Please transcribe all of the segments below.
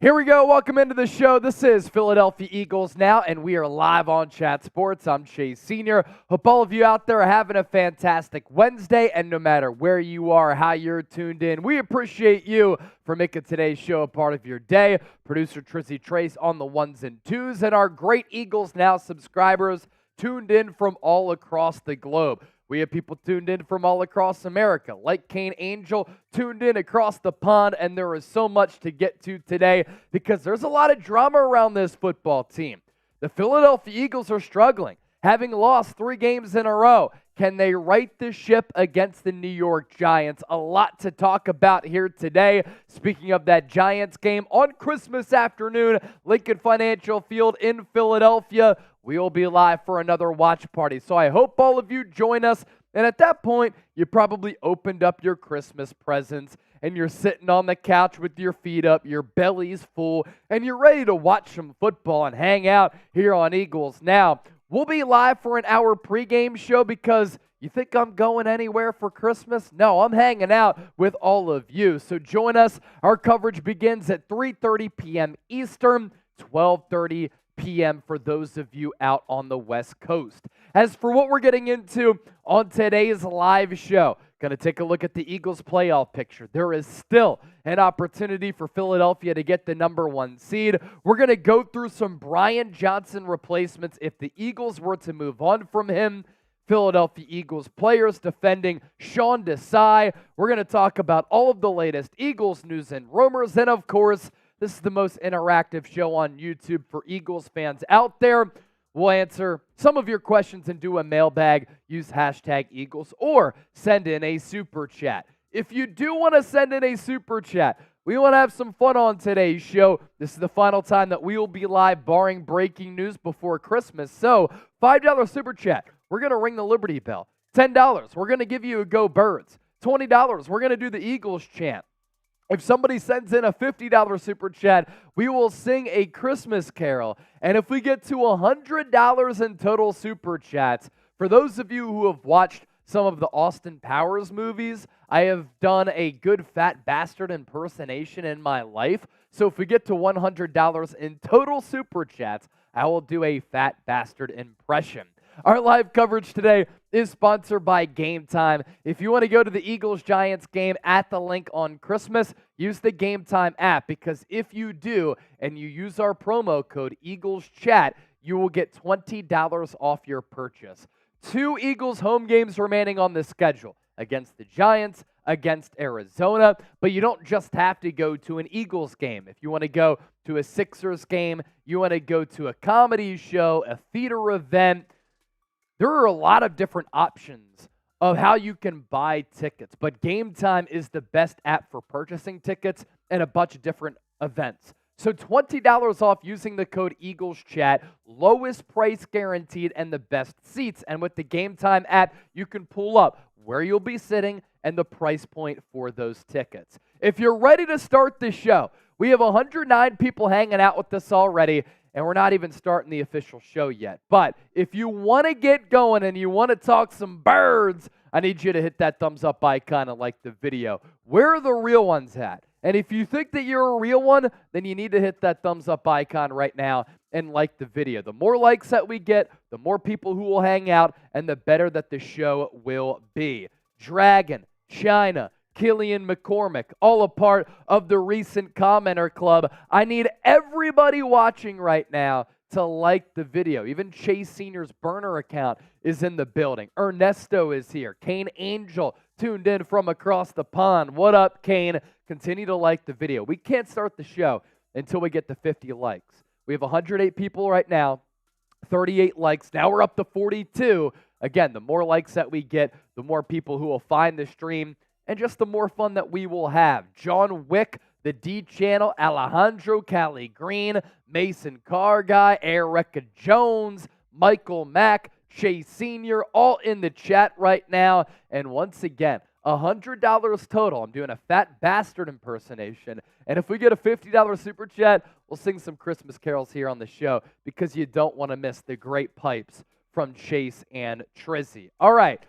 Here we go. Welcome into the show. This is Philadelphia Eagles Now, and we are live on Chat Sports. I'm Chase Sr. Hope all of you out there are having a fantastic Wednesday, and no matter where you are, how you're tuned in, we appreciate you for making today's show a part of your day. Producer Trizzy Trace on the ones and twos, and our great Eagles Now subscribers tuned in from all across the globe. We have people tuned in from all across America, like Kane Angel, tuned in across the pond, and there is so much to get to today because there's a lot of drama around this football team. The Philadelphia Eagles are struggling, having lost 3 games in a row. Can they right the ship against the New York Giants? A lot to talk about here today. Speaking of that Giants game on Christmas afternoon, Lincoln Financial Field in Philadelphia. We will be live for another watch party. So I hope all of you join us. And at that point, you probably opened up your Christmas presents and you're sitting on the couch with your feet up, your belly's full, and you're ready to watch some football and hang out here on Eagles Now. We'll be live for an hour pregame show because you think I'm going anywhere for Christmas? No, I'm hanging out with all of you. So join us. Our coverage begins at 3:30 p.m. Eastern, 12:30 p.m. for those of you out on the West Coast. As for what we're getting into on today's live show, going to take a look at the Eagles playoff picture. There is still an opportunity for Philadelphia to get the number 1 seed. We're going to go through some Brian Johnson replacements if the Eagles were to move on from him. Philadelphia Eagles players defending Sean Desai. We're going to talk about all of the latest Eagles news and rumors. And of course, this is the most interactive show on YouTube for Eagles fans out there. We'll answer some of your questions and do a mailbag. Use hashtag Eagles or send in a super chat. If you do want to send in a super chat, we want to have some fun on today's show. This is the final time that we will be live barring breaking news before Christmas. So $5 super chat, we're going to ring the Liberty Bell. $10, we're going to give you a Go Birds. $20, we're going to do the Eagles chant. If somebody sends in a $50 super chat, we will sing a Christmas carol. And if we get to $100 in total super chats, for those of you who have watched some of the Austin Powers movies, I have done a good fat bastard impersonation in my life. So if we get to $100 in total super chats, I will do a fat bastard impression. Our live coverage today is sponsored by Game Time. If you want to go to the Eagles-Giants game at the link on Christmas, use the Game Time app because if you do and you use our promo code EaglesChat, you will get $20 off your purchase. 2 Eagles home games remaining on the schedule against the Giants, against Arizona, but you don't just have to go to an Eagles game. If you want to go to a Sixers game, you want to go to a comedy show, a theater event, there are a lot of different options of how you can buy tickets, but Game Time is the best app for purchasing tickets and a bunch of different events. So $20 off using the code EaglesChat, lowest price guaranteed and the best seats. And with the Game Time app, you can pull up where you'll be sitting and the price point for those tickets. If you're ready to start the show, we have 109 people hanging out with us already. And we're not even starting the official show yet. But if you want to get going and you want to talk some birds, I need you to hit that thumbs up icon and like the video. Where are the real ones at? And if you think that you're a real one, then you need to hit that thumbs up icon right now and like the video. The more likes that we get, the more people who will hang out, and the better that the show will be. Dragon, China, Killian McCormick, all a part of the recent commenter club. I need everybody watching right now to like the video. Even Chase Sr.'s burner account is in the building. Ernesto is here. Kane Angel tuned in from across the pond. What up, Kane? Continue to like the video. We can't start the show until we get to 50 likes. We have 108 people right now, 38 likes. Now we're up to 42. Again, the more likes that we get, the more people who will find the stream, and just the more fun that we will have. John Wick, the D Channel, Alejandro Cali Green, Mason Carr Guy, Erica Jones, Michael Mack, Chase Sr., all in the chat right now. And once again, $100 total. I'm doing a fat bastard impersonation. And if we get a $50 super chat, we'll sing some Christmas carols here on the show because you don't want to miss the great pipes from Chase and Trizzy. All right.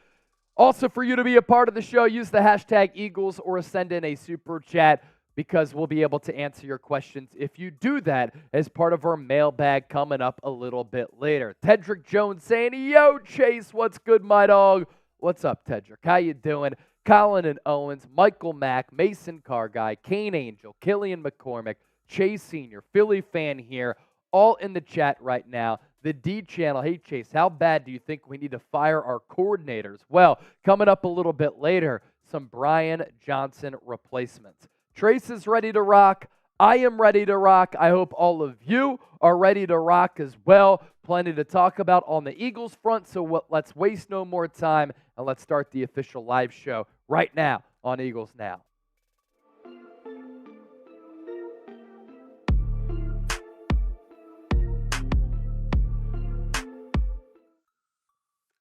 Also, for you to be a part of the show, use the hashtag Eagles or send in a super chat. because we'll be able to answer your questions if you do that as part of our mailbag coming up a little bit later. Tedrick Jones saying, yo, Chase, what's good, my dog? What's up, Tedrick? How you doing? Colin and Owens, Michael Mack, Mason Carguy, Kane Angel, Killian McCormick, Chase Sr., Philly fan here, all in the chat right now. The D channel, hey Chase, how bad do you think we need to fire our coordinators? Well, coming up a little bit later, some Brian Johnson replacements. Trace is ready to rock. I am ready to rock. I hope all of you are ready to rock as well. Plenty to talk about on the Eagles front, so let's waste no more time and let's start the official live show right now on Eagles Now.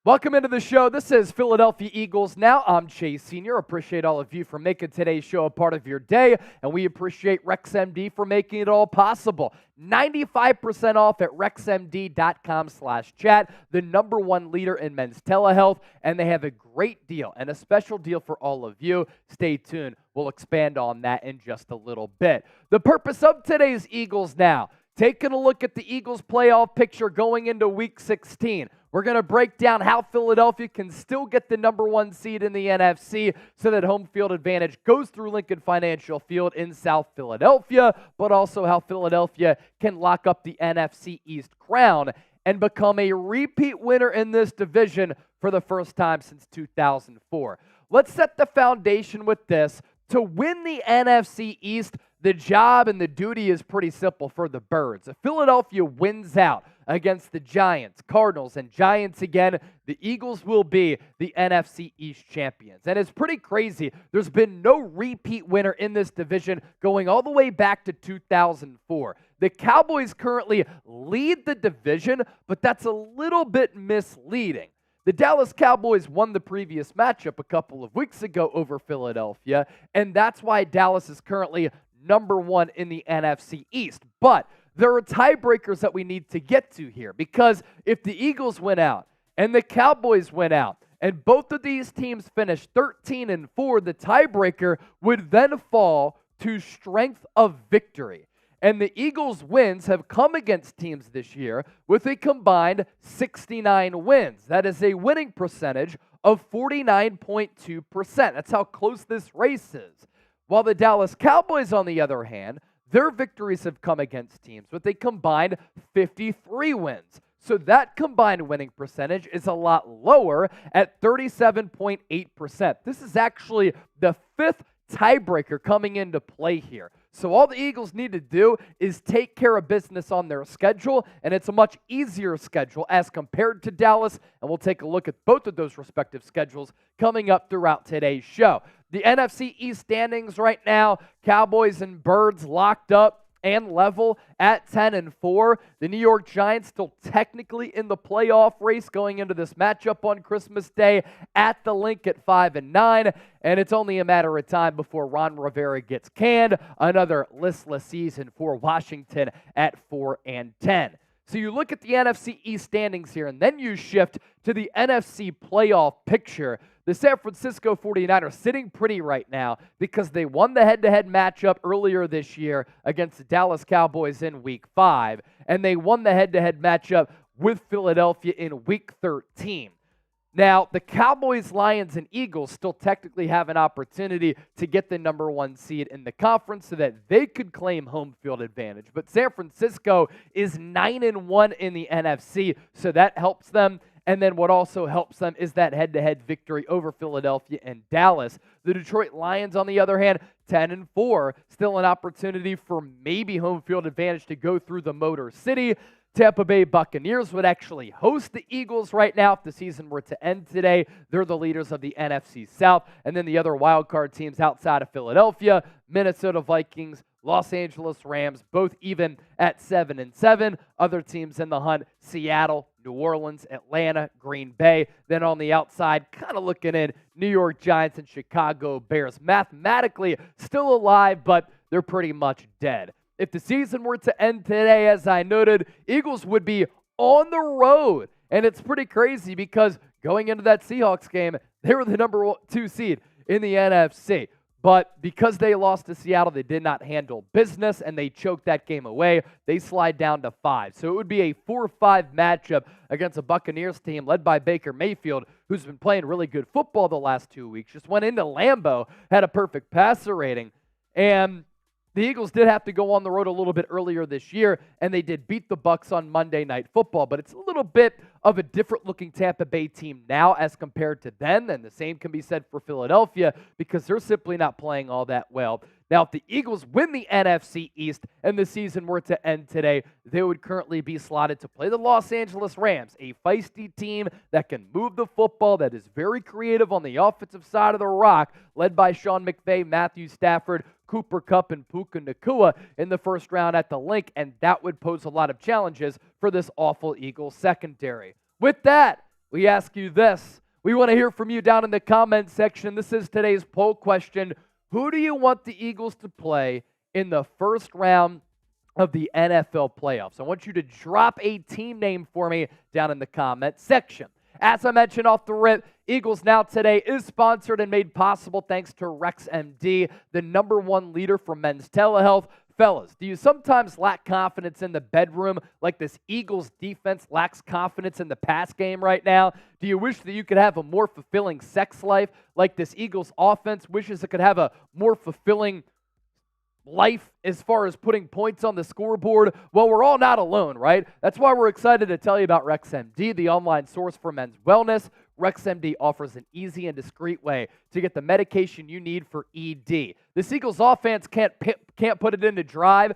Welcome into the show. This is Philadelphia Eagles Now. I'm Chase Sr. Appreciate all of you for making today's show a part of your day, and we appreciate RexMD for making it all possible. 95% off at rexmd.com/chat, the #1 leader in men's telehealth, and they have a great deal and a special deal for all of you. Stay tuned. We'll expand on that in just a little bit. The purpose of today's Eagles Now, taking a look at the Eagles playoff picture going into Week 16. We're going to break down how Philadelphia can still get the #1 seed in the NFC so that home field advantage goes through Lincoln Financial Field in South Philadelphia, but also how Philadelphia can lock up the NFC East crown and become a repeat winner in this division for the first time since 2004. Let's set the foundation with this. To win the NFC East, the job and the duty is pretty simple for the Birds. If Philadelphia wins out against the Giants, Cardinals, and Giants again, the Eagles will be the NFC East champions. And it's pretty crazy. There's been no repeat winner in this division going all the way back to 2004. The Cowboys currently lead the division, but that's a little bit misleading. The Dallas Cowboys won the previous matchup a couple of weeks ago over Philadelphia, and that's why Dallas is currently #1 in the NFC East. But there are tiebreakers that we need to get to here, because if the Eagles win out and the Cowboys win out and both of these teams finish 13-4, the tiebreaker would then fall to strength of victory. And the Eagles' wins have come against teams this year with a combined 69 wins. That is a winning percentage of 49.2%. That's how close this race is. While the Dallas Cowboys, on the other hand, their victories have come against teams with a combined 53 wins. So that combined winning percentage is a lot lower at 37.8%. This is actually the 5th tiebreaker coming into play here. So all the Eagles need to do is take care of business on their schedule, and it's a much easier schedule as compared to Dallas, and we'll take a look at both of those respective schedules coming up throughout today's show. The NFC East standings right now, Cowboys and Birds locked up and level at 10-4. The New York Giants still technically in the playoff race going into this matchup on Christmas Day at the Link at 5-9. And it's only a matter of time before Ron Rivera gets canned. Another listless season for Washington at 4-10. So you look at the NFC East standings here, and then you shift to the NFC playoff picture. The San Francisco 49ers sitting pretty right now because they won the head-to-head matchup earlier this year against the Dallas Cowboys in Week 5, and they won the head-to-head matchup with Philadelphia in Week 13. Now, the Cowboys, Lions, and Eagles still technically have an opportunity to get the #1 seed in the conference so that they could claim home field advantage. But San Francisco is 9-1 in the NFC, so that helps them. And then what also helps them is that head-to-head victory over Philadelphia and Dallas. The Detroit Lions, on the other hand, 10-4, still an opportunity for maybe home field advantage to go through the Motor City. Tampa Bay Buccaneers would actually host the Eagles right now if the season were to end today. They're the leaders of the NFC South. And then the other wildcard teams outside of Philadelphia, Minnesota Vikings, Los Angeles Rams, both even at 7-7. Other teams in the hunt, Seattle, New Orleans, Atlanta, Green Bay. Then on the outside, kind of looking in, New York Giants and Chicago Bears. Mathematically still alive, but they're pretty much dead. If the season were to end today, as I noted, Eagles would be on the road. And it's pretty crazy because going into that Seahawks game, they were the #2 seed in the NFC. But because they lost to Seattle, they did not handle business, and they choked that game away. They slide down to 5. So it would be a 4-5 matchup against a Buccaneers team led by Baker Mayfield, who's been playing really good football the last 2 weeks. Just went into Lambeau, had a perfect passer rating. And the Eagles did have to go on the road a little bit earlier this year, and they did beat the Bucs on Monday Night Football. But it's a little bit of a different-looking Tampa Bay team now as compared to then, and the same can be said for Philadelphia because they're simply not playing all that well. Now, if the Eagles win the NFC East and the season were to end today, they would currently be slotted to play the Los Angeles Rams, a feisty team that can move the football, that is very creative on the offensive side of the rock, led by Sean McVay, Matthew Stafford, Cooper Kupp, and Puka Nacua in the first round at the Link, and that would pose a lot of challenges for this awful Eagles secondary. With that, we ask you this. We want to hear from you down in the comments section. This is today's poll question. Who do you want the Eagles to play in the first round of the NFL playoffs? I want you to drop a team name for me down in the comment section. As I mentioned off the rip, Eagles Now Today is sponsored and made possible thanks to RexMD, the #1 leader for men's telehealth. Fellas, do you sometimes lack confidence in the bedroom like this Eagles defense lacks confidence in the pass game right now? Do you wish that you could have a more fulfilling sex life like this Eagles offense wishes it could have a more fulfilling life as far as putting points on the scoreboard? Well, we're all not alone, right? That's why we're excited to tell you about RexMD, the online source for men's wellness. RexMD offers an easy and discreet way to get the medication you need for ED. This Eagles offense can't put it into drive,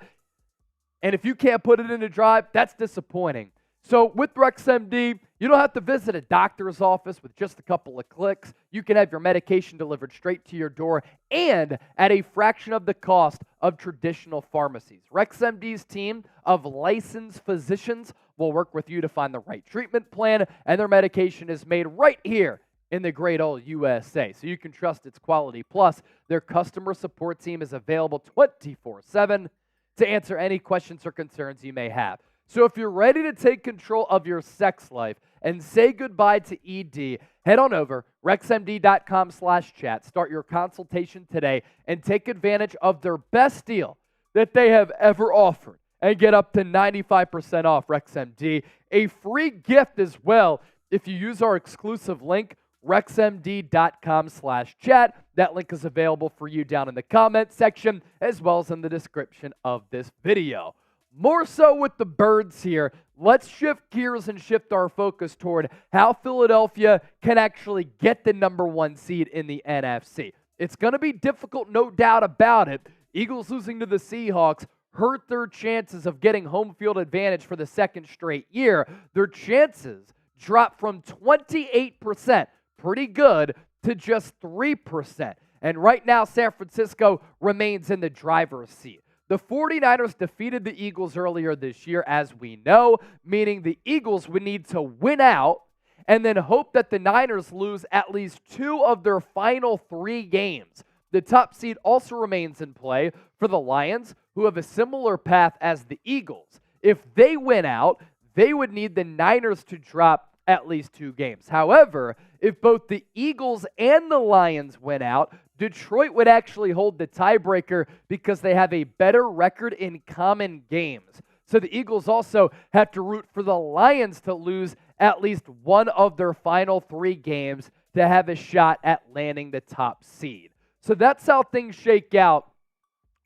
and if you can't put it into drive, that's disappointing. So with RexMD, you don't have to visit a doctor's office with just a couple of clicks. You can have your medication delivered straight to your door and at a fraction of the cost of traditional pharmacies. RexMD's team of licensed physicians will work with you to find the right treatment plan, and their medication is made right here in the great old USA, so you can trust its quality. Plus, their customer support team is available 24/7 to answer any questions or concerns you may have. So if you're ready to take control of your sex life and say goodbye to ED, head on over rexmd.com/chat. Start your consultation today and take advantage of their best deal that they have ever offered and get up to 95% off RexMD. A free gift as well if you use our exclusive link, rexmd.com/chat. That link is available for you down in the comment section as well as in the description of this video. More so with the birds here, let's shift gears and shift our focus toward how Philadelphia can actually get the #1 seed in the NFC. It's going to be difficult, no doubt about it. Eagles losing to the Seahawks hurt their chances of getting home field advantage for the second straight year. Their chances dropped from 28%, pretty good, to just 3%. And right now, San Francisco remains in the driver's seat. The 49ers defeated the Eagles earlier this year, as we know, meaning the Eagles would need to win out and then hope that the Niners lose at least 2 of their final 3 games. The top seed also remains in play for the Lions, who have a similar path as the Eagles. If they win out, they would need the Niners to drop at least 2 games. However, if both the Eagles and the Lions win out, Detroit would actually hold the tiebreaker because they have a better record in common games. So the Eagles also have to root for the Lions to lose at least 1 of their final 3 games to have a shot at landing the top seed. So that's how things shake out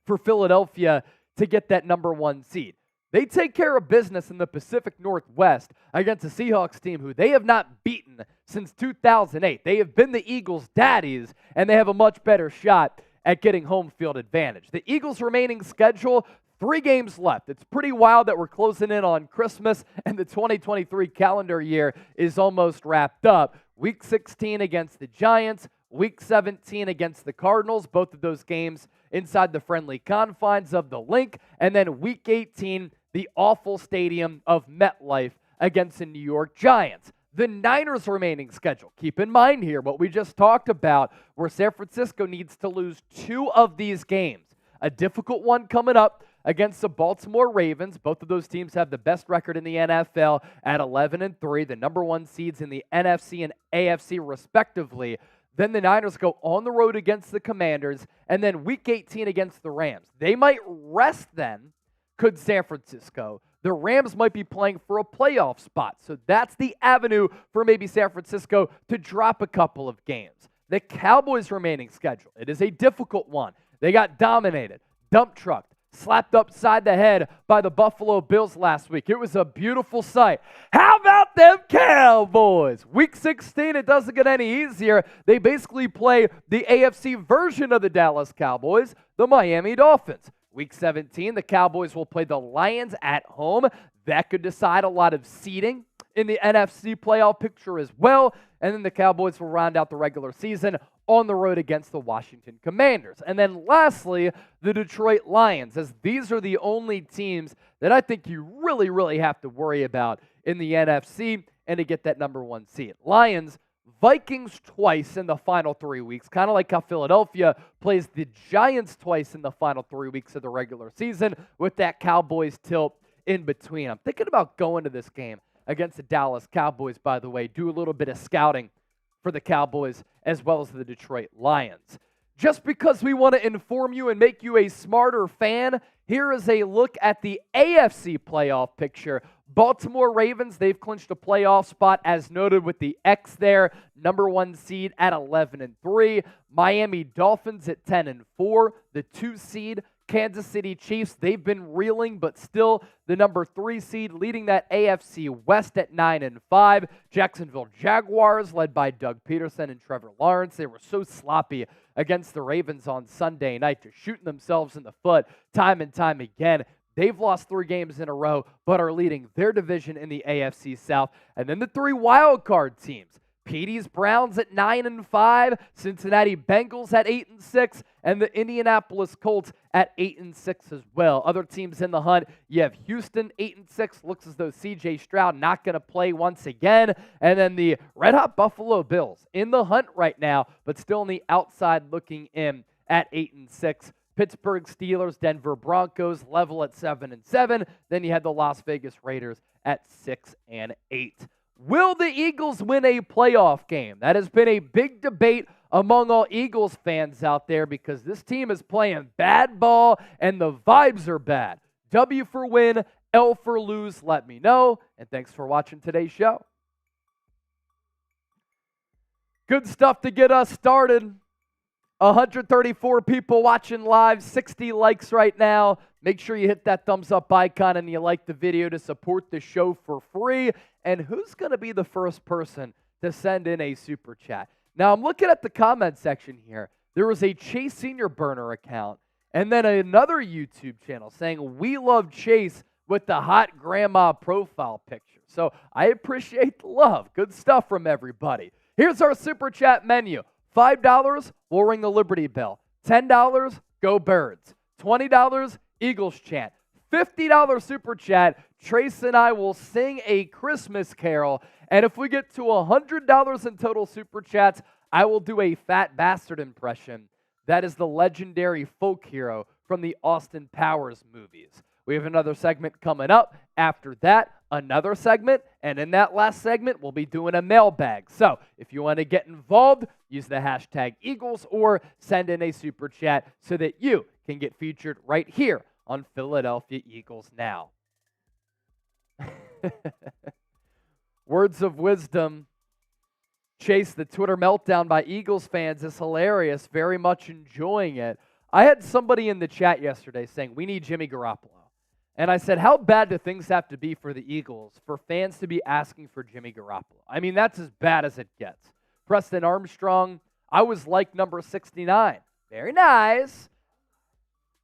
for Philadelphia to get that #1 seed. They take care of business in the Pacific Northwest against a Seahawks team who they have not beaten since 2008. They have been the Eagles' daddies, and they have a much better shot at getting home field advantage. The Eagles' remaining schedule, 3 games left. It's pretty wild that we're closing in on Christmas, and the 2023 calendar year is almost wrapped up. Week 16 against the Giants, Week 17 against the Cardinals, both of those games inside the friendly confines of the Link, and then Week 18, the awful stadium of MetLife against the New York Giants. The Niners' remaining schedule, keep in mind here what we just talked about, where San Francisco needs to lose 2 of these games. A difficult one coming up against the Baltimore Ravens. Both of those teams have the best record in the NFL at 11-3, the #1 seeds in the NFC and AFC respectively. Then the Niners go on the road against the Commanders, and then Week 18 against the Rams. They might rest then, could San Francisco. The Rams might be playing for a playoff spot. So that's the avenue for maybe San Francisco to drop a couple of games. The Cowboys' remaining schedule, it is a difficult one. They got dominated, dump trucked, slapped upside the head by the Buffalo Bills last week. It was a beautiful sight. How about them Cowboys? Week 16, it doesn't get any easier. They basically play the AFC version of the Dallas Cowboys, the Miami Dolphins. Week 17, the Cowboys will play the Lions at home. That could decide a lot of seeding in the NFC playoff picture as well. And then the Cowboys will round out the regular season on the road against the Washington Commanders. And then lastly, the Detroit Lions, as these are the only teams that I think you really, really have to worry about in the NFC and to get that number one seed. Lions, Vikings twice in the final 3 weeks, kind of like how Philadelphia plays the Giants twice in the final 3 weeks of the regular season with that Cowboys tilt in between. I'm thinking about going to this game against the Dallas Cowboys, by the way, do a little bit of scouting for the Cowboys as well as the Detroit Lions. Just because we want to inform you and make you a smarter fan, here is a look at the AFC playoff picture. Baltimore Ravens, they've clinched a playoff spot as noted with the X there, number one seed at 11-3. Miami Dolphins at 10-4, the 2 seed. Kansas City Chiefs, they've been reeling, but still the number 3 seed, leading that AFC West at 9-5. Jacksonville Jaguars, led by Doug Peterson and Trevor Lawrence, they were so sloppy against the Ravens on Sunday night, just shooting themselves in the foot time and time again. They've lost 3 games in a row, but are leading their division in the AFC South. And then the 3 wild card teams. Petey's Browns at 9-5, Cincinnati Bengals at 8-6, and the Indianapolis Colts at 8-6 as well. Other teams in the hunt, you have Houston 8-6, looks as though C.J. Stroud not going to play once again, and then the red-hot Buffalo Bills in the hunt right now, but still on the outside looking in at 8-6. Pittsburgh Steelers, Denver Broncos level at 7-7. Then you had the Las Vegas Raiders at 6-8. Will the Eagles win a playoff game? That has been a big debate among all Eagles fans out there because this team is playing bad ball and the vibes are bad. W for win, L for lose, let me know. And thanks for watching today's show. Good stuff to get us started. 134 people watching live, 60 likes right now. Make sure you hit that thumbs up icon and you like the video to support the show for free. And who's going to be the first person to send in a super chat? Now, I'm looking at the comment section here. There was a Chase Senior burner account and then another YouTube channel saying, "We love Chase," with the hot grandma profile picture. So I appreciate the love. Good stuff from everybody. Here's our super chat menu. $5, we'll ring the Liberty Bell. $10, go Birds. $20, Eagles chant. $50 super chat, Trace and I will sing a Christmas carol. And if we get to $100 in total super chats, I will do a Fat Bastard impression. That is the legendary folk hero from the Austin Powers movies. We have another segment coming up. After that, another segment. And in that last segment, we'll be doing a mailbag. So if you want to get involved, use the hashtag Eagles or send in a super chat so that you can get featured right here on Philadelphia Eagles Now. Words of wisdom. Chase, the Twitter meltdown by Eagles fans is hilarious. Very much enjoying it. I had somebody in the chat yesterday saying, we need Jimmy Garoppolo. And I said, how bad do things have to be for the Eagles for fans to be asking for Jimmy Garoppolo? I mean, that's as bad as it gets. Preston Armstrong, I was like number 69. Very nice.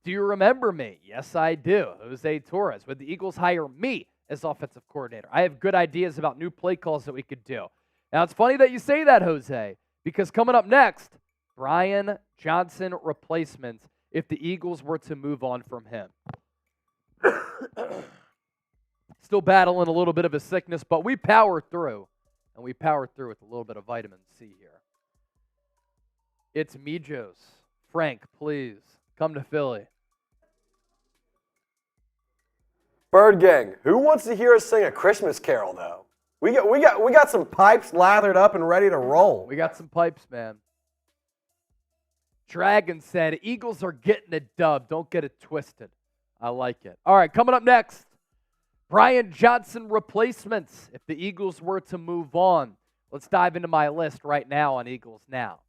Do you remember me? Yes, I do. Jose Torres. Would the Eagles hire me as offensive coordinator? I have good ideas about new play calls that we could do. Now, it's funny that you say that, Jose, because coming up next, Brian Johnson replacement if the Eagles were to move on from him. Still battling a little bit of a sickness, but we power through, and we power through with a little bit of vitamin C here. It's Mijos. Frank, please, come to Philly. Bird Gang, who wants to hear us sing a Christmas carol, though? We got some pipes lathered up and ready to roll. We got some pipes, man. Dragon said, Eagles are getting a dub. Don't get it twisted. I like it. All right, coming up next, Brian Johnson replacements if the Eagles were to move on. Let's dive into my list right now on Eagles Now.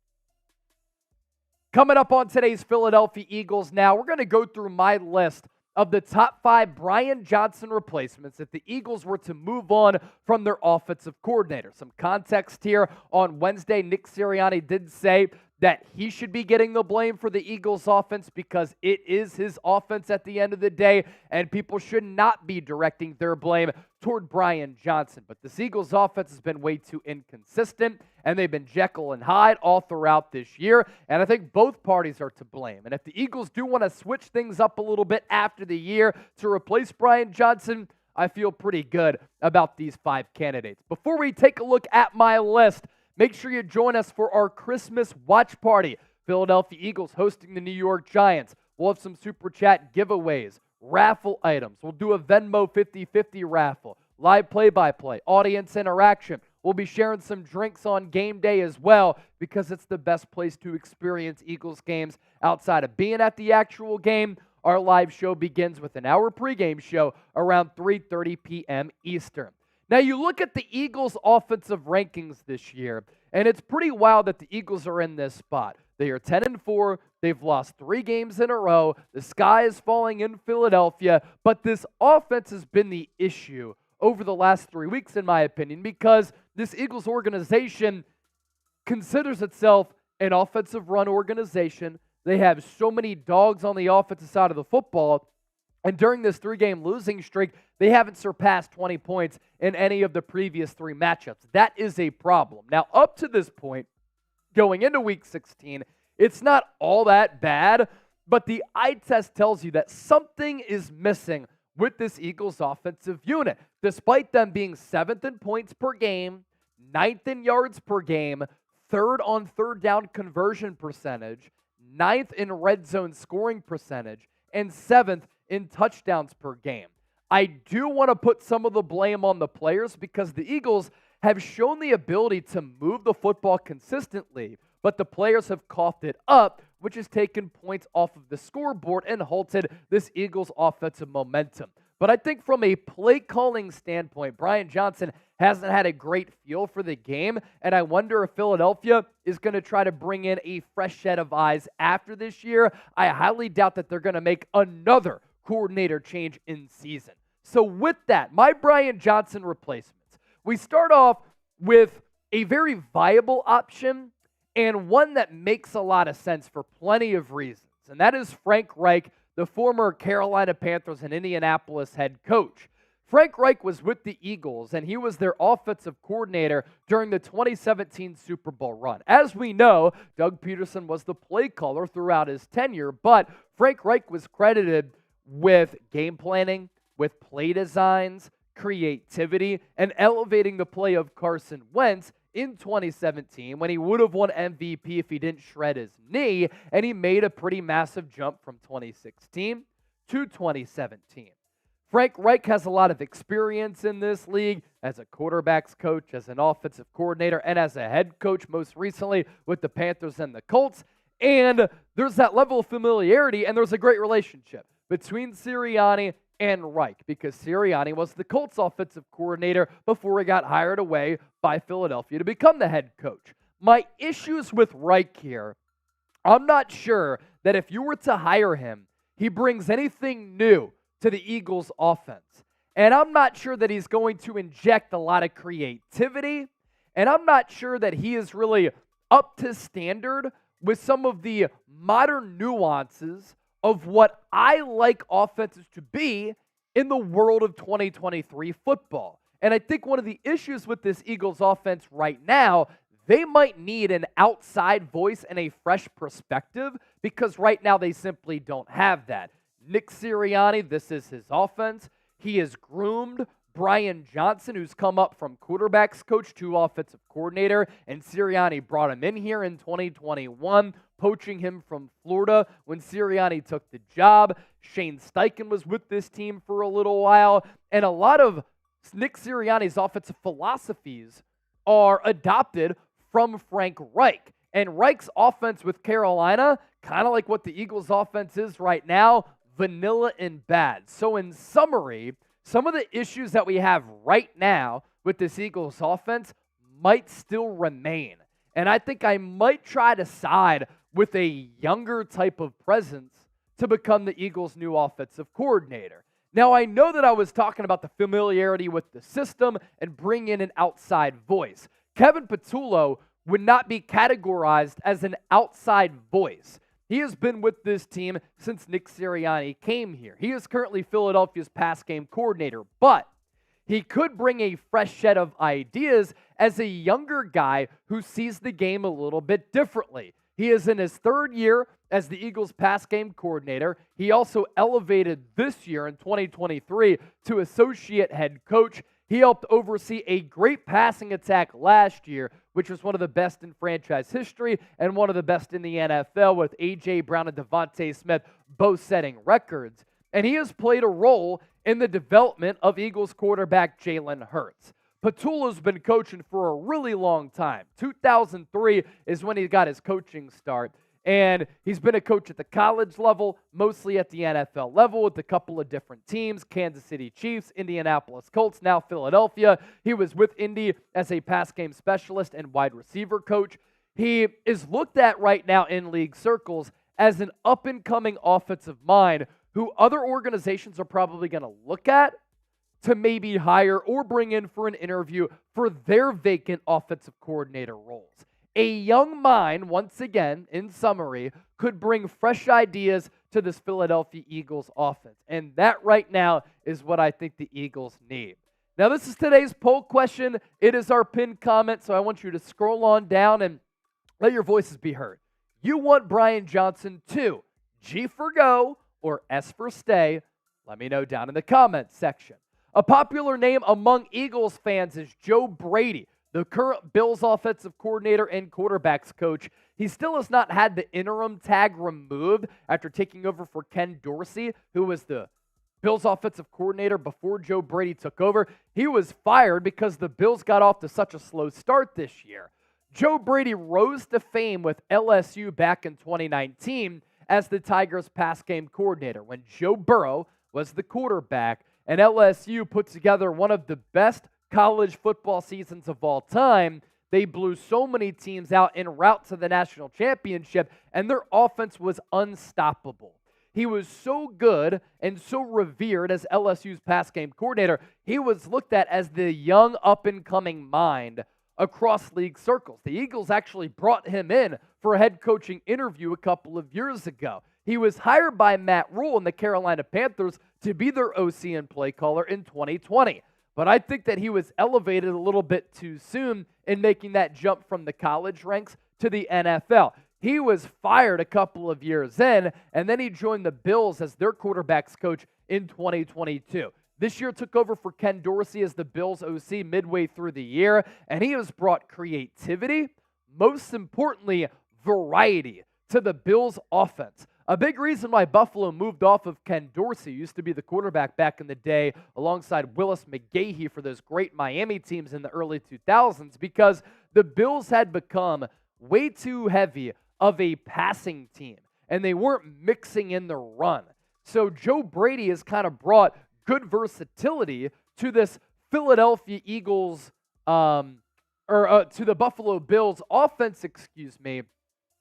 Coming up on today's Philadelphia Eagles Now, we're going to go through my list of the top 5 Brian Johnson replacements if the Eagles were to move on from their offensive coordinator. Some context here. On Wednesday, Nick Sirianni did say that he should be getting the blame for the Eagles' offense because it is his offense at the end of the day, and people should not be directing their blame toward Brian Johnson. But this Eagles' offense has been way too inconsistent, and they've been Jekyll and Hyde all throughout this year, and I think both parties are to blame. And if the Eagles do want to switch things up a little bit after the year to replace Brian Johnson, I feel pretty good about these 5 candidates. Before we take a look at my list, make sure you join us for our Christmas watch party. Philadelphia Eagles hosting the New York Giants. We'll have some Super Chat giveaways, raffle items. We'll do a Venmo 50-50 raffle, live play-by-play, audience interaction. We'll be sharing some drinks on game day as well because it's the best place to experience Eagles games outside of being at the actual game. Our live show begins with an hour pregame show around 3:30 p.m. Eastern. Now, you look at the Eagles' offensive rankings this year, and it's pretty wild that the Eagles are in this spot. They are 10-4. They've lost 3 games in a row. The sky is falling in Philadelphia, but this offense has been the issue over the last 3 weeks, in my opinion, because this Eagles organization considers itself an offensive run organization. They have so many dogs on the offensive side of the football, and during this 3-game losing streak, they haven't surpassed 20 points in any of the previous 3 matchups. That is a problem. Now, up to this point, going into Week 16, it's not all that bad, but the eye test tells you that something is missing with this Eagles offensive unit. Despite them being 7th in points per game, 9th in yards per game, 3rd on third down conversion percentage, 9th in red zone scoring percentage, and 7th in touchdowns per game. I do want to put some of the blame on the players because the Eagles have shown the ability to move the football consistently, but the players have coughed it up, which has taken points off of the scoreboard and halted this Eagles offensive momentum. But I think from a play calling standpoint, Brian Johnson hasn't had a great feel for the game, and I wonder if Philadelphia is going to try to bring in a fresh set of eyes after this year. I highly doubt that they're going to make another coordinator change in season. So with that, my Brian Johnson replacements. We start off with a very viable option and one that makes a lot of sense for plenty of reasons, and that is Frank Reich, the former Carolina Panthers and Indianapolis head coach. Frank Reich was with the Eagles, and he was their offensive coordinator during the 2017 Super Bowl run. As we know, Doug Peterson was the play caller throughout his tenure, but Frank Reich was credited with game planning, with play designs, creativity, and elevating the play of Carson Wentz in 2017 when he would have won MVP if he didn't shred his knee, and he made a pretty massive jump from 2016 to 2017. Frank Reich has a lot of experience in this league as a quarterbacks coach, as an offensive coordinator, and as a head coach most recently with the Panthers and the Colts, and there's that level of familiarity, and there's a great relationship between Sirianni and Reich because Sirianni was the Colts offensive coordinator before he got hired away by Philadelphia to become the head coach. My issues with Reich here, I'm not sure that if you were to hire him, he brings anything new to the Eagles offense. And I'm not sure that he's going to inject a lot of creativity, and I'm not sure that he is really up to standard with some of the modern nuances of what I like offenses to be in the world of 2023 football. And I think one of the issues with this Eagles offense right now, they might need an outside voice and a fresh perspective because right now they simply don't have that. Nick Sirianni, this is his offense. He has groomed Brian Johnson, who's come up from quarterbacks coach to offensive coordinator, and Sirianni brought him in here in 2021, poaching him from Florida when Sirianni took the job. Shane Steichen was with this team for a little while, and a lot of Nick Sirianni's offensive philosophies are adopted from Frank Reich. And Reich's offense with Carolina, kind of like what the Eagles' offense is right now, vanilla and bad. So in summary, some of the issues that we have right now with this Eagles offense might still remain. And I think I might try to side with a younger type of presence to become the Eagles' new offensive coordinator. Now, I know that I was talking about the familiarity with the system and bring in an outside voice. Kevin Patullo would not be categorized as an outside voice. He has been with this team since Nick Sirianni came here. He is currently Philadelphia's pass game coordinator, but he could bring a fresh set of ideas as a younger guy who sees the game a little bit differently. He is in his third year as the Eagles pass game coordinator. He also elevated this year in 2023 to associate head coach. He helped oversee a great passing attack last year, which was one of the best in franchise history and one of the best in the NFL, with A.J. Brown and Devontae Smith both setting records. And he has played a role in the development of Eagles quarterback Jalen Hurts. Patullo's been coaching for a really long time. 2003 is when he got his coaching start. And he's been a coach at the college level, mostly at the NFL level with a couple of different teams, Kansas City Chiefs, Indianapolis Colts, now Philadelphia. He was with Indy as a pass game specialist and wide receiver coach. He is looked at right now in league circles as an up-and-coming offensive mind who other organizations are probably going to look at to maybe hire or bring in for an interview for their vacant offensive coordinator roles. A young mind, once again, in summary, could bring fresh ideas to this Philadelphia Eagles offense. And that right now is what I think the Eagles need. Now, this is today's poll question. It is our pinned comment, so I want you to scroll on down and let your voices be heard. You want Brian Johnson to G for go or S for stay? Let me know down in the comments section. A popular name among Eagles fans is Joe Brady, the current Bills offensive coordinator and quarterbacks coach. He still has not had the interim tag removed after taking over for Ken Dorsey, who was the Bills offensive coordinator before Joe Brady took over. He was fired because the Bills got off to such a slow start this year. Joe Brady rose to fame with LSU back in 2019 as the Tigers pass game coordinator when Joe Burrow was the quarterback, and LSU put together one of the best college football seasons of all time. They blew so many teams out en route to the national championship, and their offense was unstoppable. He was so good and so revered as LSU's pass game coordinator, he was looked at as the young up-and-coming mind across league circles. The Eagles actually brought him in for a head coaching interview a couple of years ago. He was hired by Matt Rule and the Carolina Panthers to be their OC and play caller in 2020. But I think that he was elevated a little bit too soon in making that jump from the college ranks to the NFL. He was fired a couple of years in, and then he joined the Bills as their quarterbacks coach in 2022. This year took over for Ken Dorsey as the Bills OC midway through the year, and he has brought creativity, most importantly, variety to the Bills offense. A big reason why Buffalo moved off of Ken Dorsey, used to be the quarterback back in the day alongside Willis McGahee for those great Miami teams in the early 2000s, because the Bills had become way too heavy of a passing team, and they weren't mixing in the run. So Joe Brady has kind of brought good versatility to this Philadelphia Eagles, to the Buffalo Bills offense,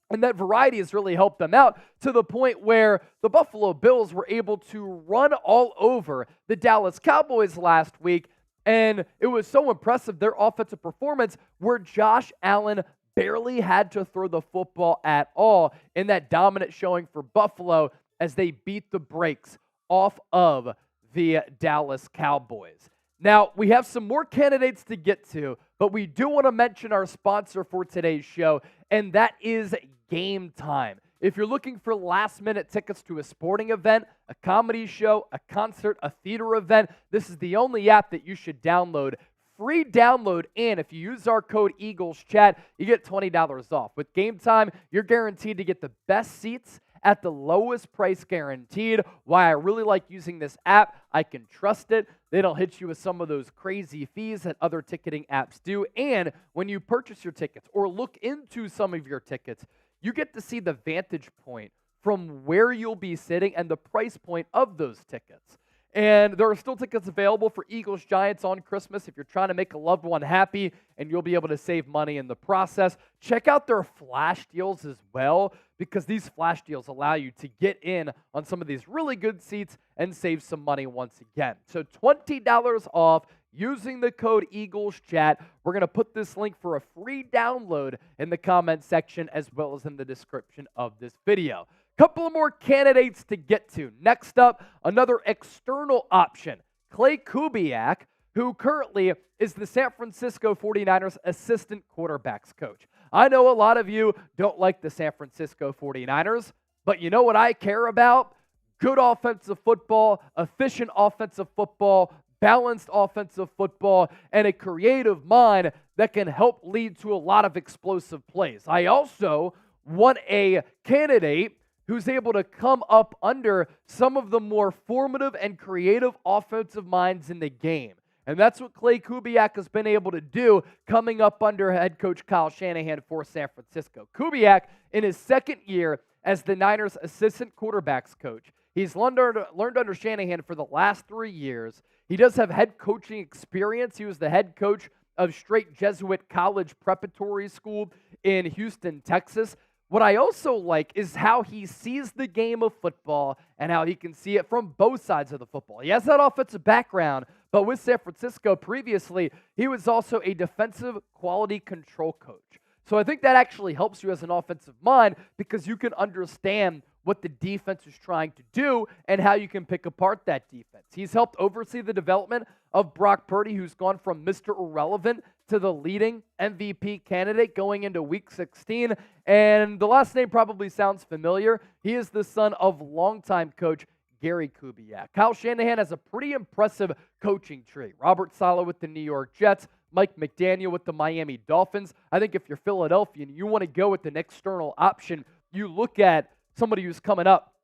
and that variety has really helped them out to the point where the Buffalo Bills were able to run all over the Dallas Cowboys last week, and it was so impressive, their offensive performance, where Josh Allen barely had to throw the football at all in that dominant showing for Buffalo as they beat the brakes off of the Dallas Cowboys. Now, we have some more candidates to get to, but we do want to mention our sponsor for today's show, and that is Game Time. If you're looking for last-minute tickets to a sporting event, a comedy show, a concert, a theater event, this is the only app that you should download. Free download, and if you use our code EaglesChat, you get $20 off. With Game Time, you're guaranteed to get the best seats at the lowest price guaranteed. Why I really like using this app, I can trust it. They don't hit you with some of those crazy fees that other ticketing apps do. And when you purchase your tickets or look into some of your tickets, you get to see the vantage point from where you'll be sitting and the price point of those tickets. And there are still tickets available for Eagles-Giants on Christmas if you're trying to make a loved one happy, and you'll be able to save money in the process. Check out their flash deals as well, because these flash deals allow you to get in on some of these really good seats and save some money once again. So $20 off using the code EaglesChat. We're going to put this link for a free download in the comment section as well as in the description of this video. Couple of more candidates to get to. Next up, another external option, Klay Kubiak, who currently is the San Francisco 49ers assistant quarterbacks coach. I know a lot of you don't like the San Francisco 49ers, but you know what I care about? Good offensive football, efficient offensive football, balanced offensive football, and a creative mind that can help lead to a lot of explosive plays. I also want a candidate who's able to come up under some of the more formative and creative offensive minds in the game. And that's what Klay Kubiak has been able to do coming up under head coach Kyle Shanahan for San Francisco. Kubiak, in his second year as the Niners assistant quarterbacks coach, he's learned under Shanahan for the last 3 years. He does have head coaching experience. He was the head coach of Straight Jesuit College Preparatory School in Houston, Texas. What I also like is how he sees the game of football and how he can see it from both sides of the football. He has that offensive background, but with San Francisco previously, he was also a defensive quality control coach. So I think that actually helps you as an offensive mind because you can understand what the defense is trying to do and how you can pick apart that defense. He's helped oversee the development of Brock Purdy, who's gone from Mr. Irrelevant to the leading MVP candidate going into Week 16. And the last name probably sounds familiar. He is the son of longtime coach Gary Kubiak. Kyle Shanahan has a pretty impressive coaching tree. Robert Saleh with the New York Jets, Mike McDaniel with the Miami Dolphins. I think if you're Philadelphia and you want to go with an external option, you look at somebody who's coming up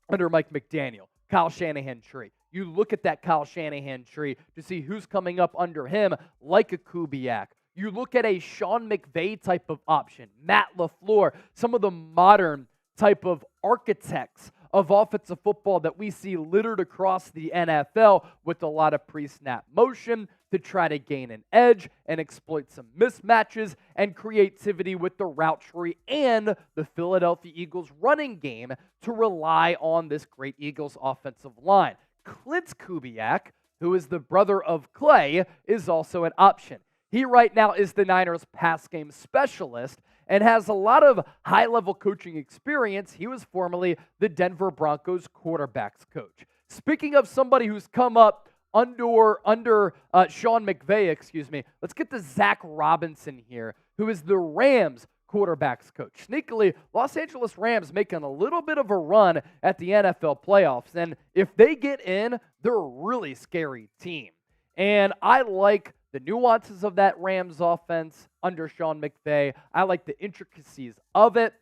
under Mike McDaniel, Kyle Shanahan tree. You look at that Kyle Shanahan tree to see who's coming up under him, like a Kubiak. You look at a Sean McVay type of option, Matt LaFleur, some of the modern type of architects of offensive football that we see littered across the NFL with a lot of pre-snap motion to try to gain an edge and exploit some mismatches and creativity with the route tree and the Philadelphia Eagles running game to rely on this great Eagles offensive line. Clint Kubiak, who is the brother of Klay, is also an option. He right now is the Niners pass game specialist and has a lot of high-level coaching experience. He was formerly the Denver Broncos quarterbacks coach. Speaking of somebody who's come up under Sean McVay, let's get to Zach Robinson here, who is the Rams quarterbacks coach. Sneakily, Los Angeles Rams making a little bit of a run at the NFL playoffs, and if they get in, they're a really scary team. And I like the nuances of that Rams offense under Sean McVay. I like the intricacies of it.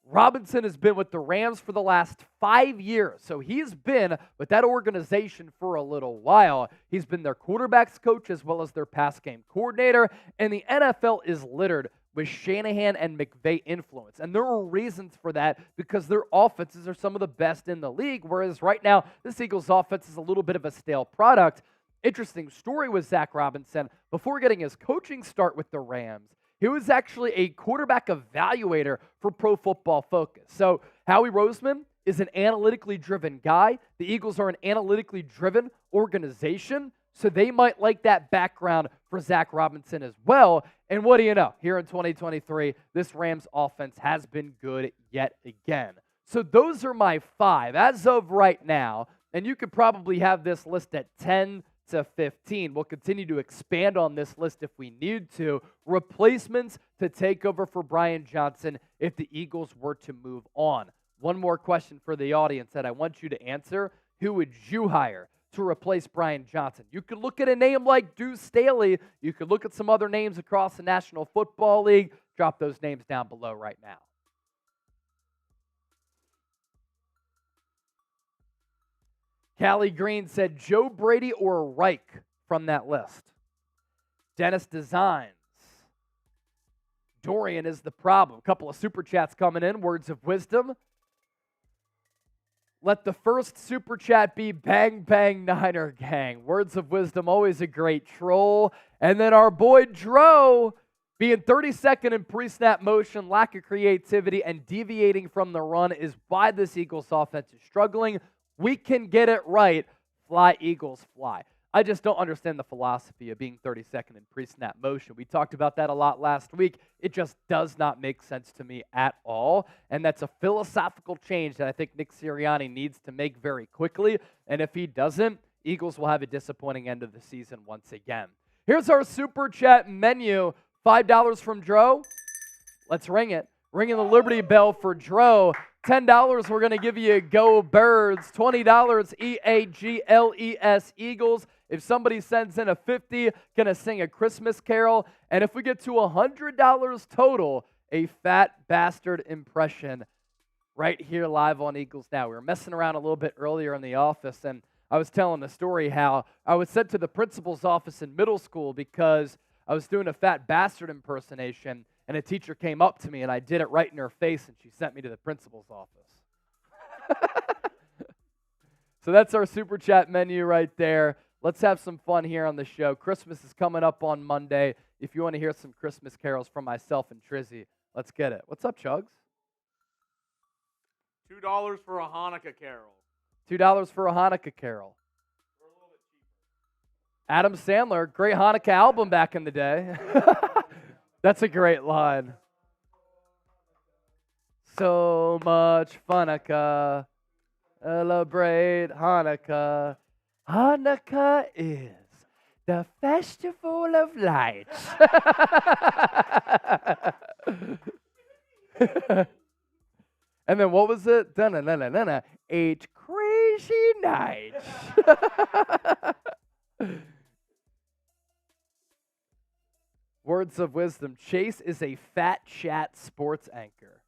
Robinson has been with the Rams for the last 5 years, so he's been with that organization for a little while. He's been their quarterbacks coach as well as their pass game coordinator, and the NFL is littered with Shanahan and McVay influence. And there are reasons for that because their offenses are some of the best in the league, whereas right now, this Eagles offense is a little bit of a stale product. Interesting story with Zach Robinson. Before getting his coaching start with the Rams, he was actually a quarterback evaluator for Pro Football Focus. So Howie Roseman is an analytically driven guy. The Eagles are an analytically driven organization, so they might like that background for Zach Robinson as well. And what do you know? Here in 2023, this Rams offense has been good yet again. So those are my 5 as of right now, and you could probably have this list at 10 to 15. We'll continue to expand on this list if we need to. Replacements to take over for Brian Johnson if the Eagles were to move on. One more question for the audience that I want you to answer. Who would you hire to replace Brian Johnson? You could look at a name like Deuce Staley. You could look at some other names across the National Football League. Drop those names down below right now. Callie Green said Joe Brady or Reich from that list. Dennis Designs. Dorian is the problem. A couple of super chats coming in. Words of wisdom. Let the first super chat be Bang Bang Niner Gang. Words of wisdom, always a great troll. And then our boy Dro, being 32nd in pre-snap motion, lack of creativity, and deviating from the run is why this Eagles offense is struggling. We can get it right. Fly, Eagles, fly. I just don't understand the philosophy of being 32nd in pre-snap motion. We talked about that a lot last week. It just does not make sense to me at all, and that's a philosophical change that I think Nick Sirianni needs to make very quickly, and if he doesn't, Eagles will have a disappointing end of the season once again. Here's our Super Chat menu. $5 from Dro. Let's ring it. Ringing the Liberty Bell for Dro. $10, we're going to give you a Go Birds. $20, EAGLES, Eagles. If somebody sends in a $50, going to sing a Christmas carol. And if we get to $100 total, a fat bastard impression right here live on Eagles Now. We were messing around a little bit earlier in the office, and I was telling the story how I was sent to the principal's office in middle school because I was doing a fat bastard impersonation, and a teacher came up to me, and I did it right in her face, and she sent me to the principal's office. So that's our Super Chat menu right there. Let's have some fun here on the show. Christmas is coming up on Monday. If you want to hear some Christmas carols from myself and Trizzy, let's get it. What's up, Chugs? $2 for a Hanukkah carol. $2 for a Hanukkah carol. Adam Sandler, great Hanukkah album back in the day. That's a great line. So much Hanukkah, celebrate Hanukkah. Hanukkah is the festival of lights. And then what was it? Dun-na-na-na-na-na. 8 crazy nights. Words of wisdom. Chase is a fat chat sports anchor.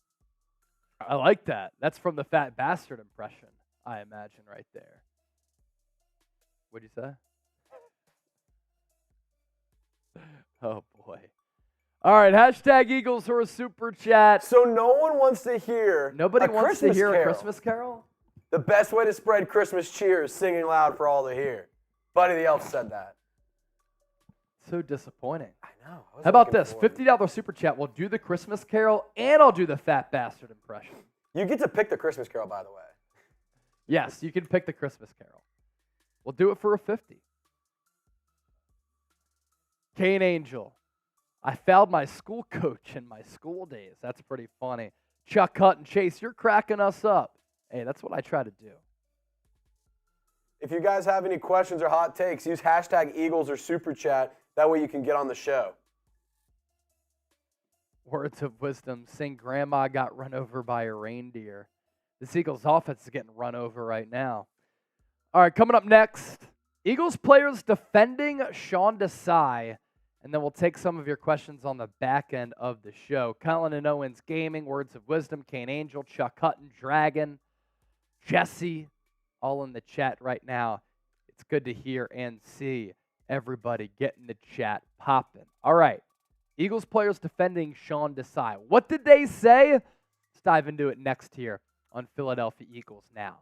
I like that. That's from the fat bastard impression, I imagine, right there. What'd you say? Oh, boy. All right, hashtag Eagles or a super chat. So no one wants to hear Nobody a wants to Christmas hear a carol. Christmas carol? The best way to spread Christmas cheer is singing loud for all to hear. Buddy the Elf said that. So disappointing. I know. How about this? $50 super chat. We'll do the Christmas carol, and I'll do the fat bastard impression. You get to pick the Christmas carol, by the way. Yes, you can pick the Christmas carol. We'll do it for a 50. Kane Angel. I failed my school coach in my school days. That's pretty funny. Chuck Hutton, Chase, you're cracking us up. Hey, that's what I try to do. If you guys have any questions or hot takes, use hashtag Eagles or Super Chat. That way you can get on the show. Words of wisdom. Sing Grandma got run over by a reindeer. This Eagles offense is getting run over right now. All right, coming up next, Eagles players defending Sean Desai. And then we'll take some of your questions on the back end of the show. Colin and Owens Gaming, Words of Wisdom, Kane Angel, Chuck Hutton, Dragon, Jesse, all in the chat right now. It's good to hear and see everybody getting the chat popping. All right, Eagles players defending Sean Desai. What did they say? Let's dive into it next here on Philadelphia Eagles Now.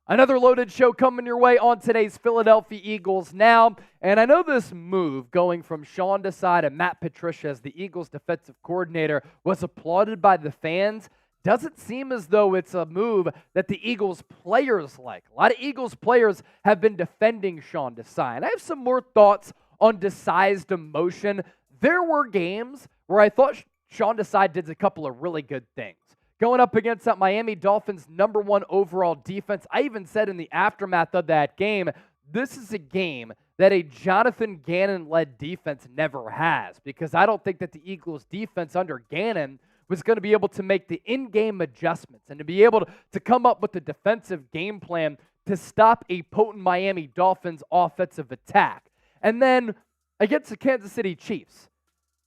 Another loaded show coming your way on today's Philadelphia Eagles Now. And I know this move going from Sean Desai to Matt Patricia as the Eagles defensive coordinator was applauded by the fans. Doesn't seem as though it's a move that the Eagles players like. A lot of Eagles players have been defending Sean Desai. And I have some more thoughts on Desai's demotion. There were games where I thought Sean Desai did a couple of really good things. Going up against that Miami Dolphins #1 overall defense, I even said in the aftermath of that game, this is a game that a Jonathan Gannon-led defense never has, because I don't think that the Eagles defense under Gannon was going to be able to make the in-game adjustments and to be able to come up with a defensive game plan to stop a potent Miami Dolphins offensive attack. And then against the Kansas City Chiefs,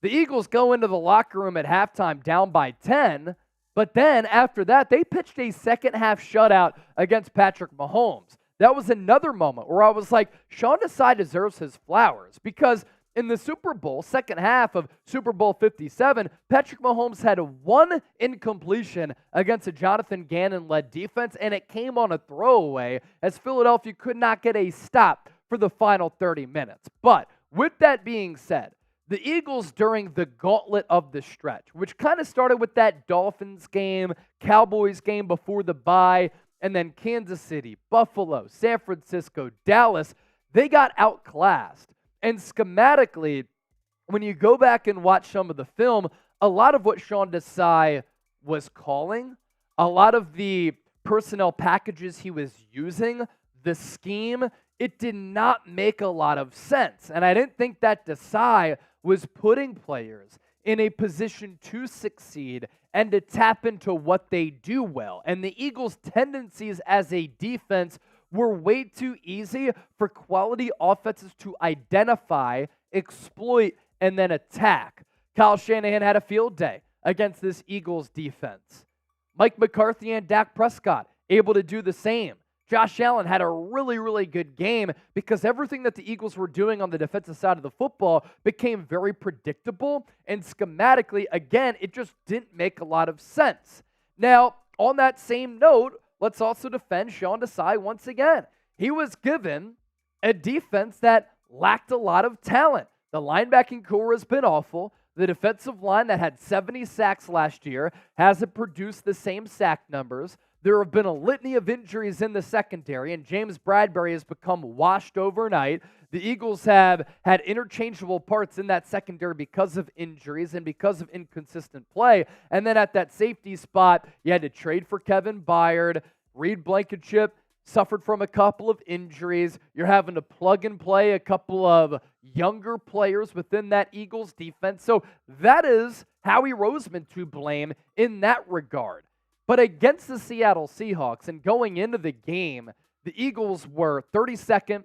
the Eagles go into the locker room at halftime down by 10, But then after that, they pitched a second half shutout against Patrick Mahomes. That was another moment where I was like, Sean Desai deserves his flowers, because in the Super Bowl, second half of Super Bowl 57, Patrick Mahomes had one incompletion against a Jonathan Gannon-led defense, and it came on a throwaway as Philadelphia could not get a stop for the final 30 minutes. But with that being said, the Eagles during the gauntlet of the stretch, which kind of started with that Dolphins game, Cowboys game before the bye, and then Kansas City, Buffalo, San Francisco, Dallas, they got outclassed. And schematically, when you go back and watch some of the film, a lot of what Sean Desai was calling, a lot of the personnel packages he was using, the scheme, it did not make a lot of sense. And I didn't think that Desai was putting players in a position to succeed and to tap into what they do well. And the Eagles' tendencies as a defense were way too easy for quality offenses to identify, exploit, and then attack. Kyle Shanahan had a field day against this Eagles defense. Mike McCarthy and Dak Prescott able to do the same. Josh Allen had a really, really good game because everything that the Eagles were doing on the defensive side of the football became very predictable, and schematically, again, it just didn't make a lot of sense. Now, on that same note, let's also defend Sean Desai once again. He was given a defense that lacked a lot of talent. The linebacking core has been awful. The defensive line that had 70 sacks last year hasn't produced the same sack numbers. There have been a litany of injuries in the secondary, and James Bradbury has become washed overnight. The Eagles have had interchangeable parts in that secondary because of injuries and because of inconsistent play. And then at that safety spot, you had to trade for Kevin Byard. Reed Blankenship suffered from a couple of injuries. You're having to plug and play a couple of younger players within that Eagles defense. So that is Howie Roseman to blame in that regard. But against the Seattle Seahawks and going into the game, the Eagles were 32nd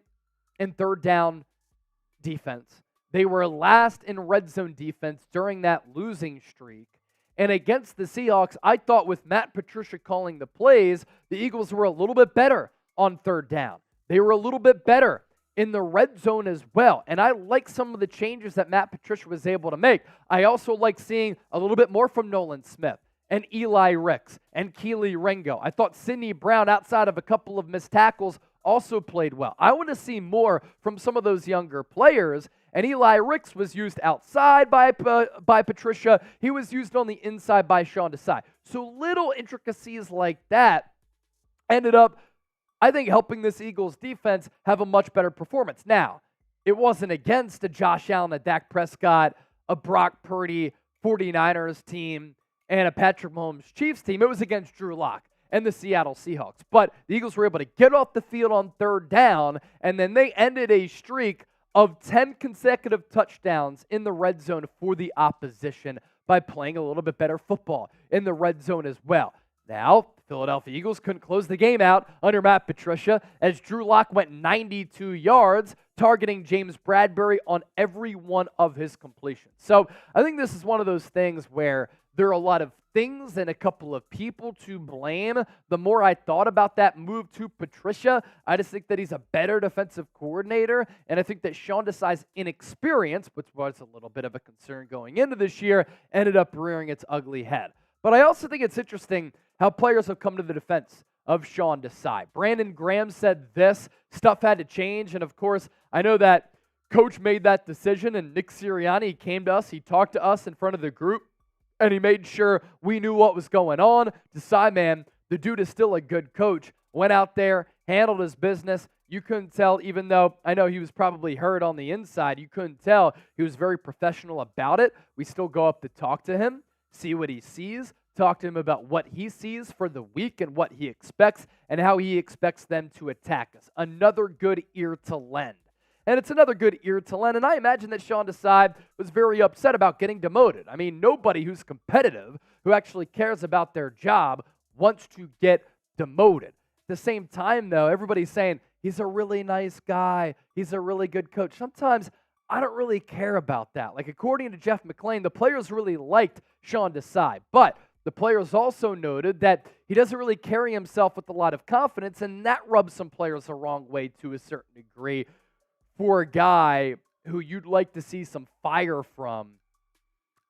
in third down defense. They were last in red zone defense during that losing streak. And against the Seahawks, I thought with Matt Patricia calling the plays, the Eagles were a little bit better on third down. They were a little bit better in the red zone as well. And I like some of the changes that Matt Patricia was able to make. I also like seeing a little bit more from Nolan Smith and Eli Ricks and Keely Ringo. I thought Sidney Brown, outside of a couple of missed tackles, also played well. I want to see more from some of those younger players. And Eli Ricks was used outside by Patricia. He was used on the inside by Sean Desai. So little intricacies like that ended up, I think, helping this Eagles defense have a much better performance. Now, it wasn't against a Josh Allen, a Dak Prescott, a Brock Purdy 49ers team, and a Patrick Mahomes Chiefs team. It was against Drew Lock and the Seattle Seahawks. But the Eagles were able to get off the field on third down, and then they ended a streak of 10 consecutive touchdowns in the red zone for the opposition by playing a little bit better football in the red zone as well. Now, Philadelphia Eagles couldn't close the game out under Matt Patricia as Drew Lock went 92 yards, targeting James Bradbury on every one of his completions. So I think this is one of those things where there are a lot of things and a couple of people to blame. The more I thought about that move to Patricia, I just think that he's a better defensive coordinator, and I think that Sean Desai's inexperience, which was a little bit of a concern going into this year, ended up rearing its ugly head. But I also think it's interesting how players have come to the defense of Sean Desai. Brandon Graham said this, stuff had to change, and of course, I know that coach made that decision, and Nick Sirianni came to us, he talked to us in front of the group, and he made sure we knew what was going on. Desai, man, the dude is still a good coach. Went out there, handled his business. You couldn't tell, even though I know he was probably hurt on the inside, you couldn't tell he was very professional about it. We still go up to talk to him, see what he sees, talk to him about what he sees for the week and what he expects and how he expects them to attack us. Another good ear to lend. And it's another good ear to lend. And I imagine that Sean Desai was very upset about getting demoted. I mean, nobody who's competitive, who actually cares about their job, wants to get demoted. At the same time, though, everybody's saying, he's a really nice guy. He's a really good coach. Sometimes I don't really care about that. Like, according to Jeff McClain, the players really liked Sean Desai. But The players also noted that he doesn't really carry himself with a lot of confidence, and that rubs some players the wrong way to a certain degree for a guy who you'd like to see some fire from,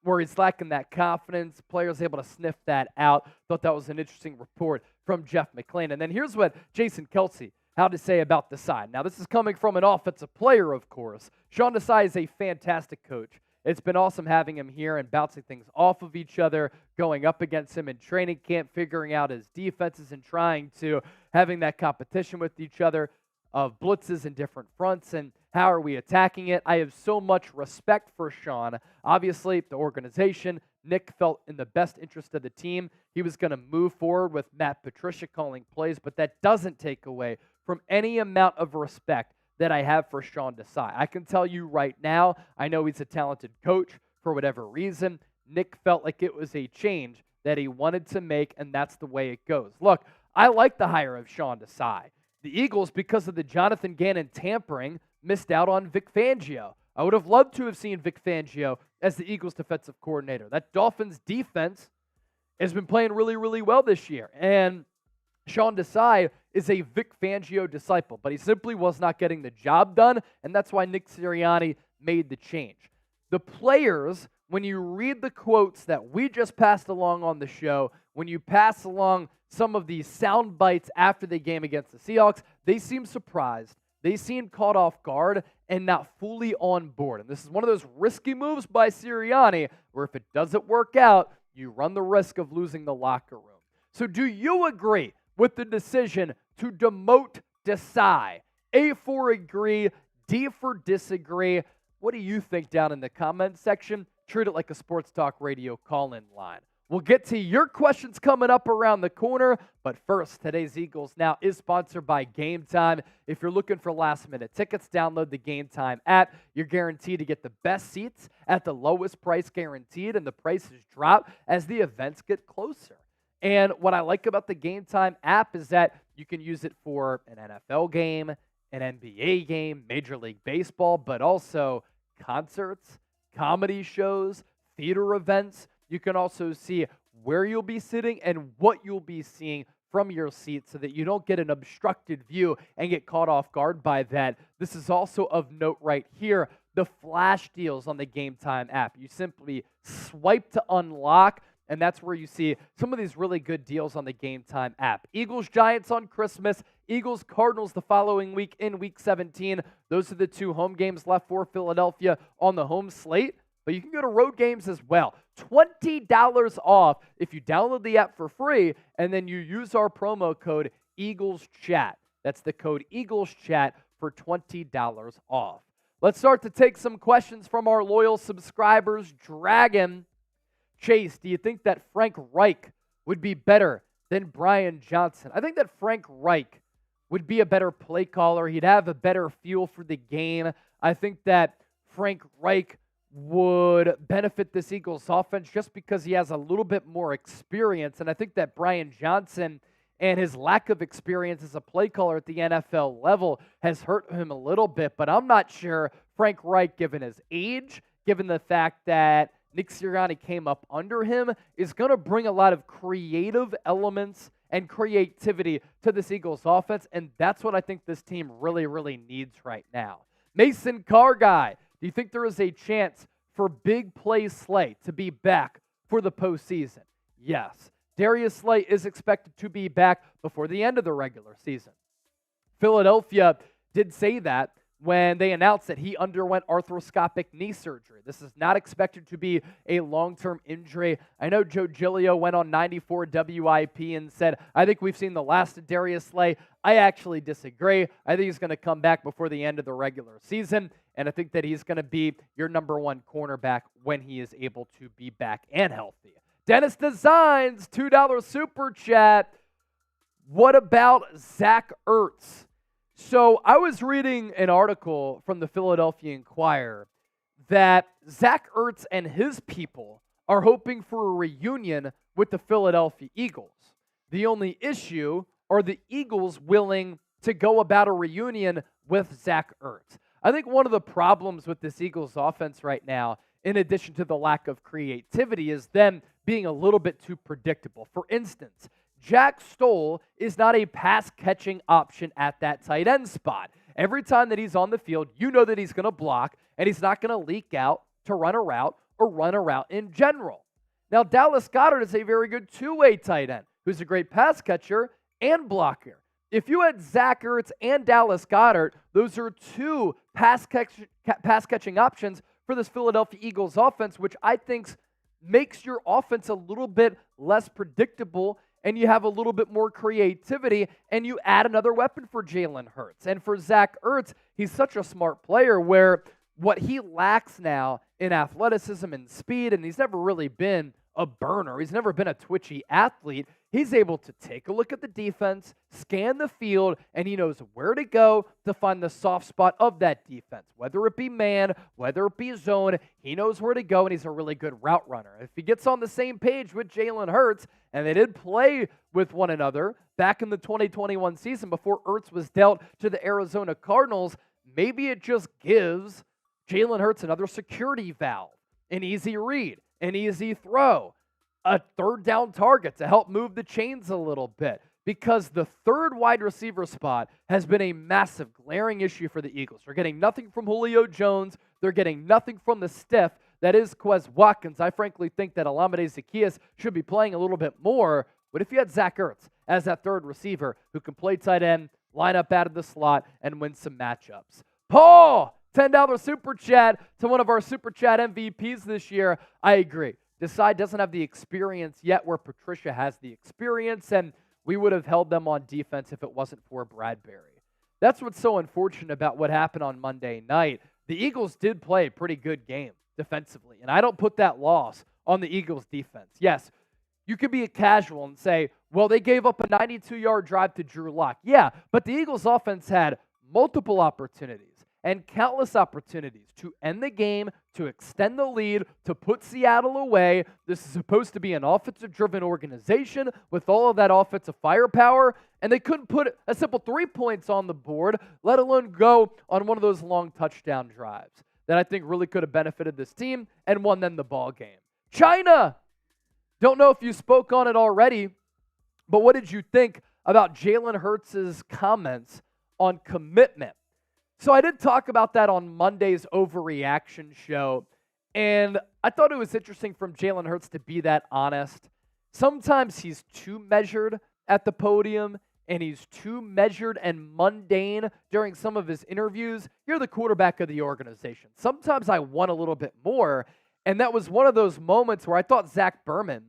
where he's lacking that confidence. Players able to sniff that out. Thought that was an interesting report from Jeff McClain. And then here's what Jason Kelce had to say about Desai. Now, this is coming from an offensive player, of course. Sean Desai is a fantastic coach. It's been awesome having him here and bouncing things off of each other, going up against him in training camp, figuring out his defenses and trying to having that competition with each other of blitzes and different fronts and how are we attacking it. I have so much respect for Sean. Obviously, the organization, Nick felt in the best interest of the team. He was going to move forward with Matt Patricia calling plays, but that doesn't take away from any amount of respect that I have for Sean Desai. I can tell you right now, I know he's a talented coach for whatever reason. Nick felt like it was a change that he wanted to make, and that's the way it goes. Look, I like the hire of Sean Desai. The Eagles, because of the Jonathan Gannon tampering, missed out on Vic Fangio. I would have loved to have seen Vic Fangio as the Eagles defensive coordinator. That Dolphins defense has been playing really, really well this year, and Sean Desai is a Vic Fangio disciple, but he simply was not getting the job done, and that's why Nick Sirianni made the change. The players, when you read the quotes that we just passed along on the show, when you pass along some of these sound bites after the game against the Seahawks, they seem surprised. They seem caught off guard and not fully on board. And this is one of those risky moves by Sirianni where if it doesn't work out, you run the risk of losing the locker room. So do you agree with the decision to demote Desai? A for agree, D for disagree. What do you think down in the comments section? Treat it like a Sports Talk Radio call-in line. We'll get to your questions coming up around the corner, but first, today's Eagles Now is sponsored by Game Time. If you're looking for last-minute tickets, download the Game Time app. You're guaranteed to get the best seats at the lowest price guaranteed, and the prices drop as the events get closer. And what I like about the Game Time app is that you can use it for an NFL game, an NBA game, Major League Baseball, but also concerts, comedy shows, theater events. You can also see where you'll be sitting and what you'll be seeing from your seat so that you don't get an obstructed view and get caught off guard by that. This is also of note right here, the flash deals on the Game Time app. You simply swipe to unlock, and that's where you see some of these really good deals on the Game Time app. Eagles-Giants on Christmas, Eagles-Cardinals the following week in Week 17. Those are the two home games left for Philadelphia on the home slate. But you can go to road games as well. $20 off if you download the app for free and then you use our promo code EaglesChat. That's the code EaglesChat for $20 off. Let's start to take some questions from our loyal subscribers. Dragon, Chase, do you think that Frank Reich would be better than Brian Johnson? I think that Frank Reich would be a better play caller. He'd have a better feel for the game. I think that Frank Reich would benefit this Eagles offense just because he has a little bit more experience. And I think that Brian Johnson and his lack of experience as a play caller at the NFL level has hurt him a little bit. But I'm not sure Frank Reich, given his age, given the fact that Nick Sirianni came up under him, is going to bring a lot of creative elements and creativity to this Eagles offense. And that's what I think this team really, really needs right now. Mason Carguy, do you think there is a chance for Big Play Slay to be back for the postseason? Yes. Darius Slay is expected to be back before the end of the regular season. Philadelphia did say that when they announced that he underwent arthroscopic knee surgery. This is not expected to be a long-term injury. I know Joe Giglio went on 94 WIP and said, I think we've seen the last of Darius Slay. I actually disagree. I think he's going to come back before the end of the regular season, and I think that he's going to be your number one cornerback when he is able to be back and healthy. Dennis Designs, $2 super chat. What about Zach Ertz? So I was reading an article from the Philadelphia Inquirer that Zach Ertz and his people are hoping for a reunion with the Philadelphia Eagles. The only issue, are the Eagles willing to go about a reunion with Zach Ertz? I think one of the problems with this Eagles offense right now, in addition to the lack of creativity, is them being a little bit too predictable. For instance, Jack Stoll is not a pass-catching option at that tight end spot. Every time that he's on the field, you know that he's going to block, and he's not going to leak out to run a route or run a route in general. Now, Dallas Goedert is a very good two-way tight end who's a great pass catcher and blocker. If you had Zach Ertz and Dallas Goedert, those are two pass-catching options for this Philadelphia Eagles offense, which I think makes your offense a little bit less predictable, and you have a little bit more creativity, and you add another weapon for Jalen Hurts. And for Zach Ertz, he's such a smart player where what he lacks now in athleticism and speed, and he's never really been a burner. He's never been a twitchy athlete. He's able to take a look at the defense, scan the field, and he knows where to go to find the soft spot of that defense. Whether it be man, whether it be zone, he knows where to go, and he's a really good route runner. If he gets on the same page with Jalen Hurts, and they did play with one another back in the 2021 season before Ertz was dealt to the Arizona Cardinals, maybe it just gives Jalen Hurts another security valve, an easy read, an easy throw, a third down target to help move the chains a little bit, because the third wide receiver spot has been a massive glaring issue for the Eagles. They're getting nothing from Julio Jones. They're getting nothing from the stiff that is Quez Watkins. I frankly think that Olamide Zaccheaus should be playing a little bit more. But if you had Zach Ertz as that third receiver who can play tight end, line up out of the slot, and win some matchups. Paul, $10 super chat to one of our super chat MVPs this year. I agree. Desai doesn't have the experience yet where Patricia has the experience, and we would have held them on defense if it wasn't for Bradbury. That's what's so unfortunate about what happened on Monday night. The Eagles did play a pretty good game defensively, and I don't put that loss on the Eagles defense. Yes, you could be a casual and say, well, they gave up a 92-yard drive to Drew Lock. Yeah, but the Eagles offense had multiple opportunities and countless opportunities to end the game, to extend the lead, to put Seattle away. This is supposed to be an offensive-driven organization with all of that offensive firepower, and they couldn't put a simple 3 points on the board, let alone go on one of those long touchdown drives that I think really could have benefited this team and won them the ball game. China! Don't know if you spoke on it already, but what did you think about Jalen Hurts' comments on commitment? So I did talk about that on Monday's Overreaction show, and I thought it was interesting from Jalen Hurts to be that honest. Sometimes he's too measured at the podium, and he's too measured and mundane during some of his interviews. You're the quarterback of the organization. Sometimes I want a little bit more, and that was one of those moments where I thought Zach Berman,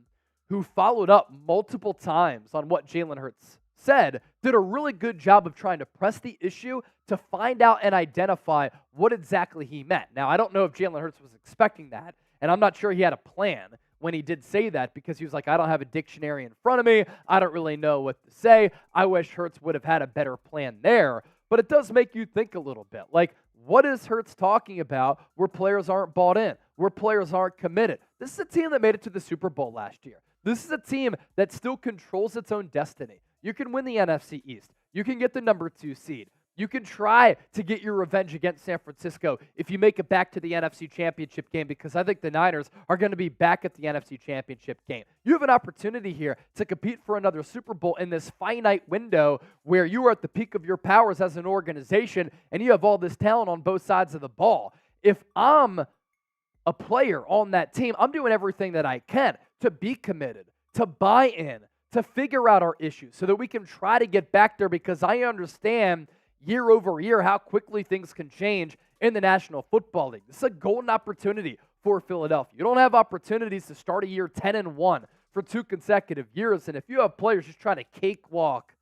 who followed up multiple times on what Jalen Hurts said, did a really good job of trying to press the issue to find out and identify what exactly he meant. Now, I don't know if Jalen Hurts was expecting that, and I'm not sure he had a plan when he did say that, because he was like, I don't have a dictionary in front of me. I don't really know what to say. I wish Hurts would have had a better plan there. But it does make you think a little bit. Like, what is Hurts talking about where players aren't bought in, where players aren't committed? This is a team that made it to the Super Bowl last year. This is a team that still controls its own destiny. You can win the NFC East. You can get the number 2 seed. You can try to get your revenge against San Francisco if you make it back to the NFC Championship game, because I think the Niners are going to be back at the NFC Championship game. You have an opportunity here to compete for another Super Bowl in this finite window where you are at the peak of your powers as an organization and you have all this talent on both sides of the ball. If I'm a player on that team, I'm doing everything that I can to be committed, to buy in, to figure out our issues so that we can try to get back there, because I understand year over year how quickly things can change in the National Football League. This is a golden opportunity for Philadelphia. You don't have opportunities to start a year 10-1 for 2 consecutive years, and if you have players just trying to cakewalk,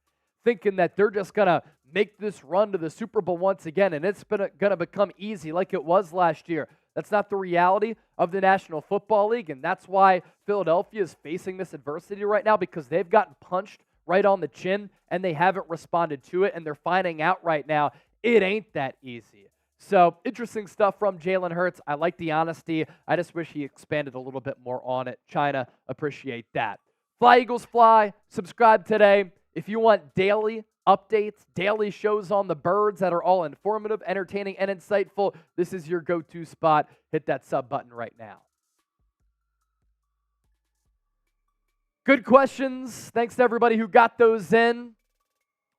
thinking that they're just going to make this run to the Super Bowl once again and it's going to become easy like it was last year, that's not the reality of the National Football League, and that's why Philadelphia is facing this adversity right now, because they've gotten punched right on the chin and they haven't responded to it, and they're finding out right now it ain't that easy. So, interesting stuff from Jalen Hurts. I like the honesty. I just wish he expanded a little bit more on it. China, appreciate that. Fly Eagles Fly, subscribe today. If you want daily updates, daily shows on the birds that are all informative, entertaining, and insightful, this is your go-to spot. Hit that sub button right now. Good questions. Thanks to everybody who got those in.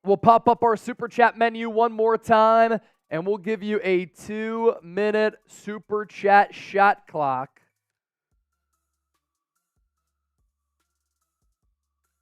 We'll pop up our Super Chat menu one more time, and we'll give you a 2-minute Super Chat shot clock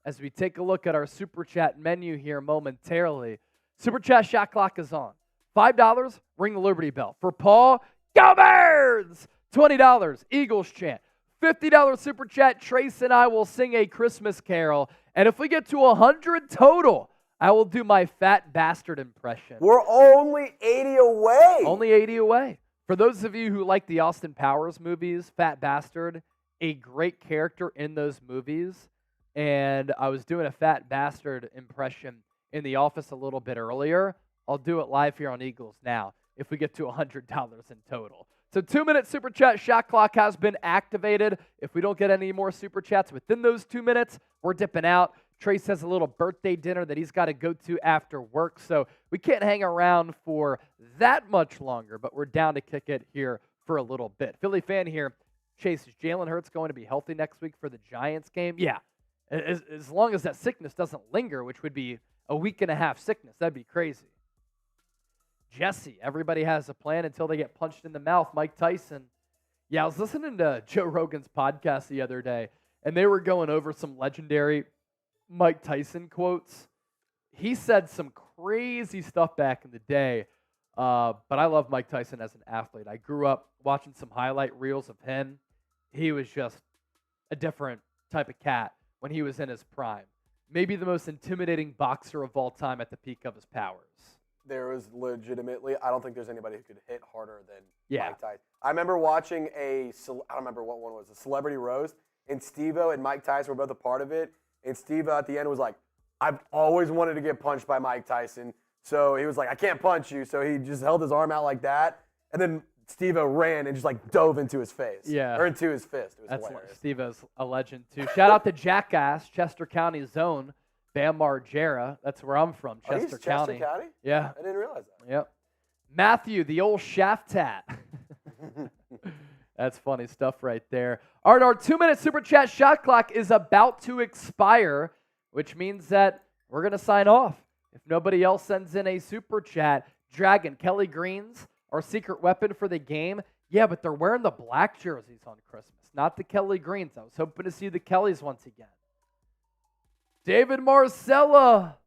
as we take a look at our Super Chat menu here momentarily. Super Chat shot clock is on. $5, ring the Liberty Bell. For Paul, go Birds! $20, Eagles chant. $50 Super Chat, Trace and I will sing a Christmas carol. And if we get to 100 total, I will do my fat bastard impression. We're only 80 away. Only 80 away. For those of you who like the Austin Powers movies, Fat Bastard, a great character in those movies. And I was doing a Fat Bastard impression in the office a little bit earlier. I'll do it live here on Eagles now if we get to $100 in total. So 2-minute Super Chat shot clock has been activated. If we don't get any more Super Chats within those 2 minutes, we're dipping out. Trace has a little birthday dinner that he's got to go to after work, so we can't hang around for that much longer, but we're down to kick it here for a little bit. Philly fan here, Chase, is Jalen Hurts going to be healthy next week for the Giants game? Yeah, as long as that sickness doesn't linger, which would be a week and a half sickness. That'd be crazy. Jesse, everybody has a plan until they get punched in the mouth. Mike Tyson. Yeah, I was listening to Joe Rogan's podcast the other day, and they were going over some legendary Mike Tyson quotes. He said some crazy stuff back in the day, but I love Mike Tyson as an athlete. I grew up watching some highlight reels of him. He was just a different type of cat when he was in his prime. Maybe the most intimidating boxer of all time at the peak of his powers. There was legitimately, I don't think there's anybody who could hit harder than Yeah. Mike Tyson. I remember watching I don't remember what one it was, a celebrity roast, and Steve-O and Mike Tyson were both a part of it. And Steve-O at the end was like, I've always wanted to get punched by Mike Tyson. So he was like, I can't punch you. So he just held his arm out like that. And then Steve-O ran and just like dove into his face. Yeah. Or into his fist. It was That's hilarious. Steve-O's a legend, too. Shout out to Jackass, Chester County's own, Bam Margera. That's where I'm from, Oh, he's Chester County. Chester County? Yeah. I didn't realize that. Yep. Matthew, the old shaft tat. That's funny stuff right there. All right, our 2-minute Super Chat shot clock is about to expire, which means that we're going to sign off. If nobody else sends in a Super Chat, Dragon, Kelly Greens, our secret weapon for the game. Yeah, but they're wearing the black jerseys on Christmas, not the Kelly Greens. I was hoping to see the Kellys once again. David Marcella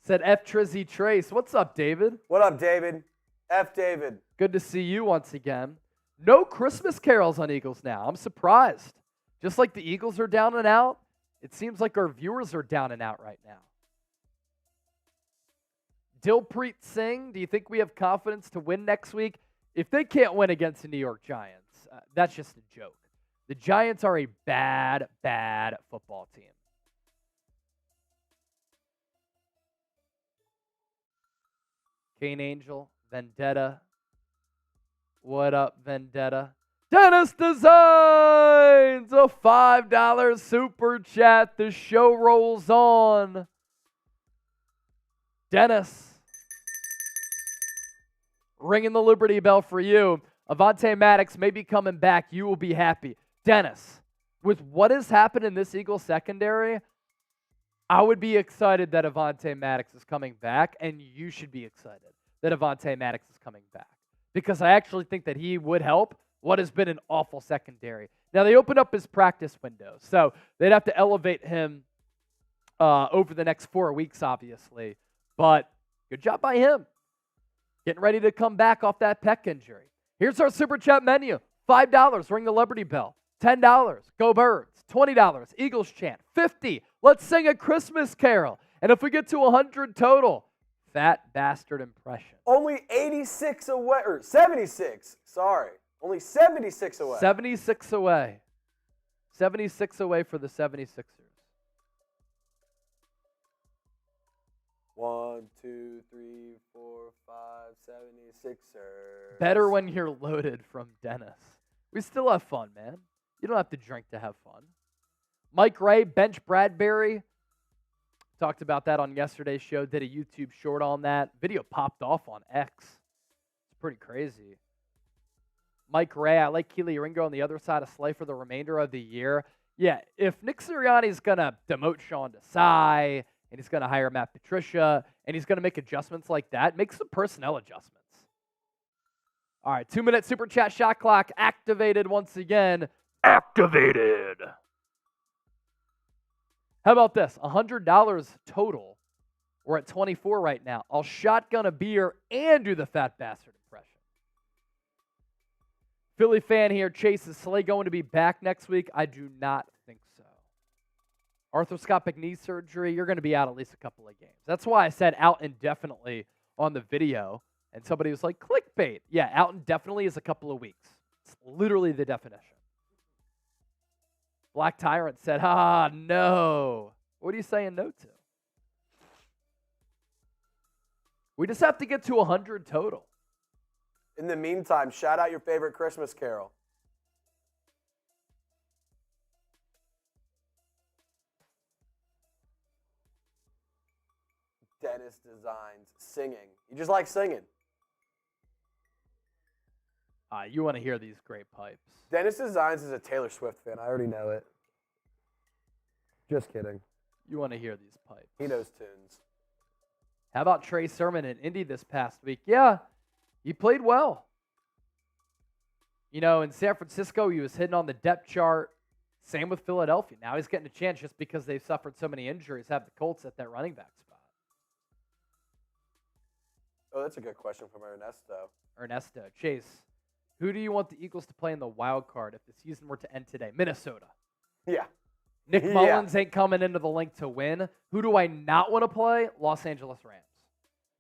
said F Trizzy Trace. What's up, David? What up, David? F David. Good to see you once again. No Christmas carols on Eagles now. I'm surprised. Just like the Eagles are down and out, it seems like our viewers are down and out right now. Dilpreet Singh, do you think we have confidence to win next week? If they can't win against the New York Giants, that's just a joke. The Giants are a bad, bad football team. Kane Angel, Vendetta. What up, Vendetta? Dennis Designs, a $5 super chat. The show rolls on. Dennis, ringing the Liberty Bell for you. Avonte Maddox may be coming back. You will be happy. Dennis, with what has happened in this Eagles secondary, I would be excited that Avonte Maddox is coming back, and you should be excited that Avonte Maddox is coming back, because I actually think that he would help what has been an awful secondary. Now, they opened up his practice window, so they'd have to elevate him over the next 4 weeks, obviously. But good job by him. Getting ready to come back off that pec injury. Here's our Super Chat menu. $5, ring the Liberty Bell. $10, go Birds. $20, Eagles chant. $50, let's sing a Christmas carol. And if we get to 100 total, fat bastard impression. Only 86 away, or 76. Sorry. Only 76 away. 76 away. 76 away for the 76ers. 1, 2, 3, 4, 5, 76ers. Better when you're loaded from Dennis. We still have fun, man. You don't have to drink to have fun. Mike Ray, bench Bradbury. Talked about that on yesterday's show. Did a YouTube short on that. Video popped off on X. It's pretty crazy. Mike Ray, I like Keely Ringo on the other side of Slay for the remainder of the year. Yeah, if Nick Sirianni's going to demote Sean Desai, and he's going to hire Matt Patricia, and he's going to make adjustments like that, make some personnel adjustments. All right, 2-minute super chat shot clock activated once again. Activated. How about this? $100 total. We're at 24 right now. I'll shotgun a beer and do the fat bastard impression. Philly fan here. Chase, is Slay going to be back next week? I do not think so. Arthroscopic knee surgery, you're going to be out at least a couple of games. That's why I said out indefinitely on the video. And somebody was like, clickbait. Yeah, out indefinitely is a couple of weeks. It's literally the definition. Black Tyrant said, no. What are you saying no to? We just have to get to 100 total. In the meantime, shout out your favorite Christmas carol. Dennis Designs, singing. You just like singing. You want to hear these great pipes. Dennis Designs is a Taylor Swift fan. I already know it. Just kidding. You want to hear these pipes. He knows tunes. How about Trey Sermon in Indy this past week? Yeah, he played well. You know, in San Francisco, he was hitting on the depth chart. Same with Philadelphia. Now he's getting a chance just because they've suffered so many injuries, have the Colts at that running back spot. Oh, that's a good question from Ernesto. Chase, who do you want the Eagles to play in the wild card if the season were to end today? Minnesota. Yeah. Nick Mullins ain't coming into the link to win. Who do I not want to play? Los Angeles Rams.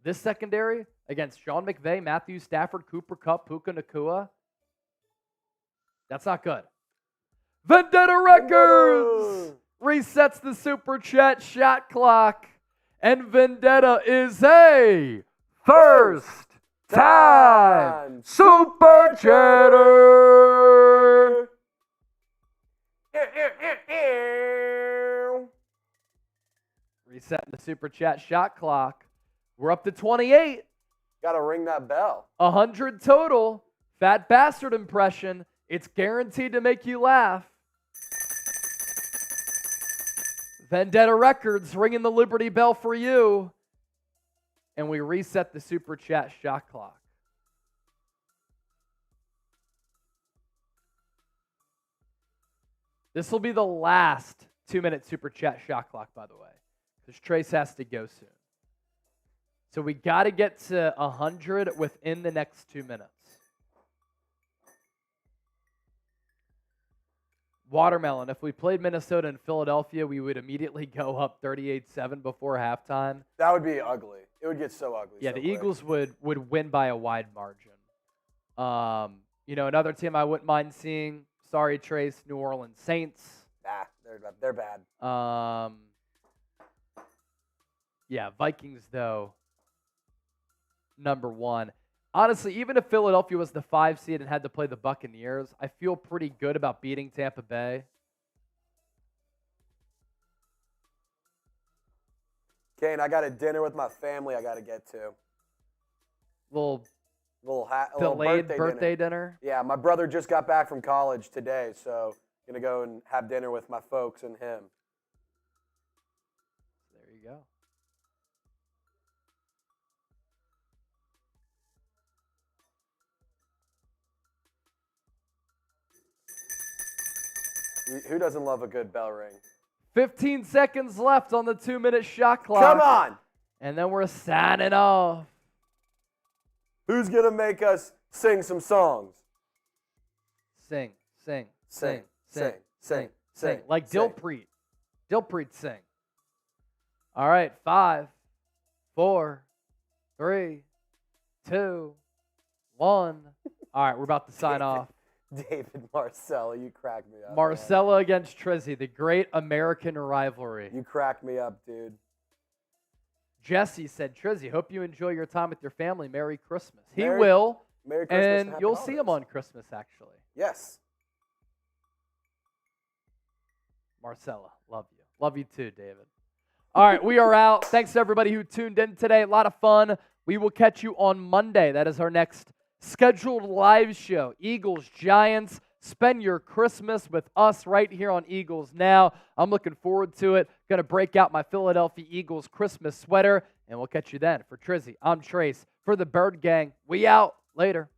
This secondary against Sean McVay, Matthew Stafford, Cooper Kupp, Puka Nacua. That's not good. Vendetta Records resets the super chat shot clock. And Vendetta is a first time super chatter. Resetting the super chat shot clock. We're up to 28. Got to ring that bell. 100 total. Fat bastard impression. It's guaranteed to make you laugh. Vendetta Records ringing the Liberty Bell for you. And we reset the super chat shot clock. This will be the last 2-minute super chat shot clock, by the way, because Trace has to go soon. So we got to get to 100 within the next 2 minutes. Watermelon, if we played Minnesota and Philadelphia, we would immediately go up 38-7 before halftime. That would be ugly. It would get so ugly. Yeah, so the quick. Eagles would win by a wide margin. You know, another team I wouldn't mind seeing, sorry, Trace, New Orleans Saints. Nah, they're bad. Yeah, Vikings, though, number one. Honestly, even if Philadelphia was the 5 seed and had to play the Buccaneers, I feel pretty good about beating Tampa Bay. Kane, I got a dinner with my family I got to get to. Little Delayed birthday dinner. Yeah, my brother just got back from college today, so going to go and have dinner with my folks and him. There you go. Who doesn't love a good bell ring? 15 seconds left on the 2-minute shot clock. Come on! And then we're signing off. Who's going to make us sing some songs? Sing. Like sing. Dilpreet. Dilpreet sing. All right, 5, 4, 3, 2, 1. All right, we're about to sign off. David Marcella, you crack me up. Marcella against Trizzy, the great American rivalry. You crack me up, dude. Jesse said, Trizzy, hope you enjoy your time with your family. Merry Christmas. He Merry will. Merry Christmas and happy you'll holidays. see him on Christmas, actually. Yes. Marcella, love you. Love you too, David. All right, we are out. Thanks to everybody who tuned in today. A lot of fun. We will catch you on Monday. That is our next scheduled live show. Eagles, Giants, spend your Christmas with us right here on Eagles Now. I'm looking forward to it. Going to break out my Philadelphia Eagles Christmas sweater, and we'll catch you then. For Trizzy, I'm Trace. For the Bird Gang, we out. Later.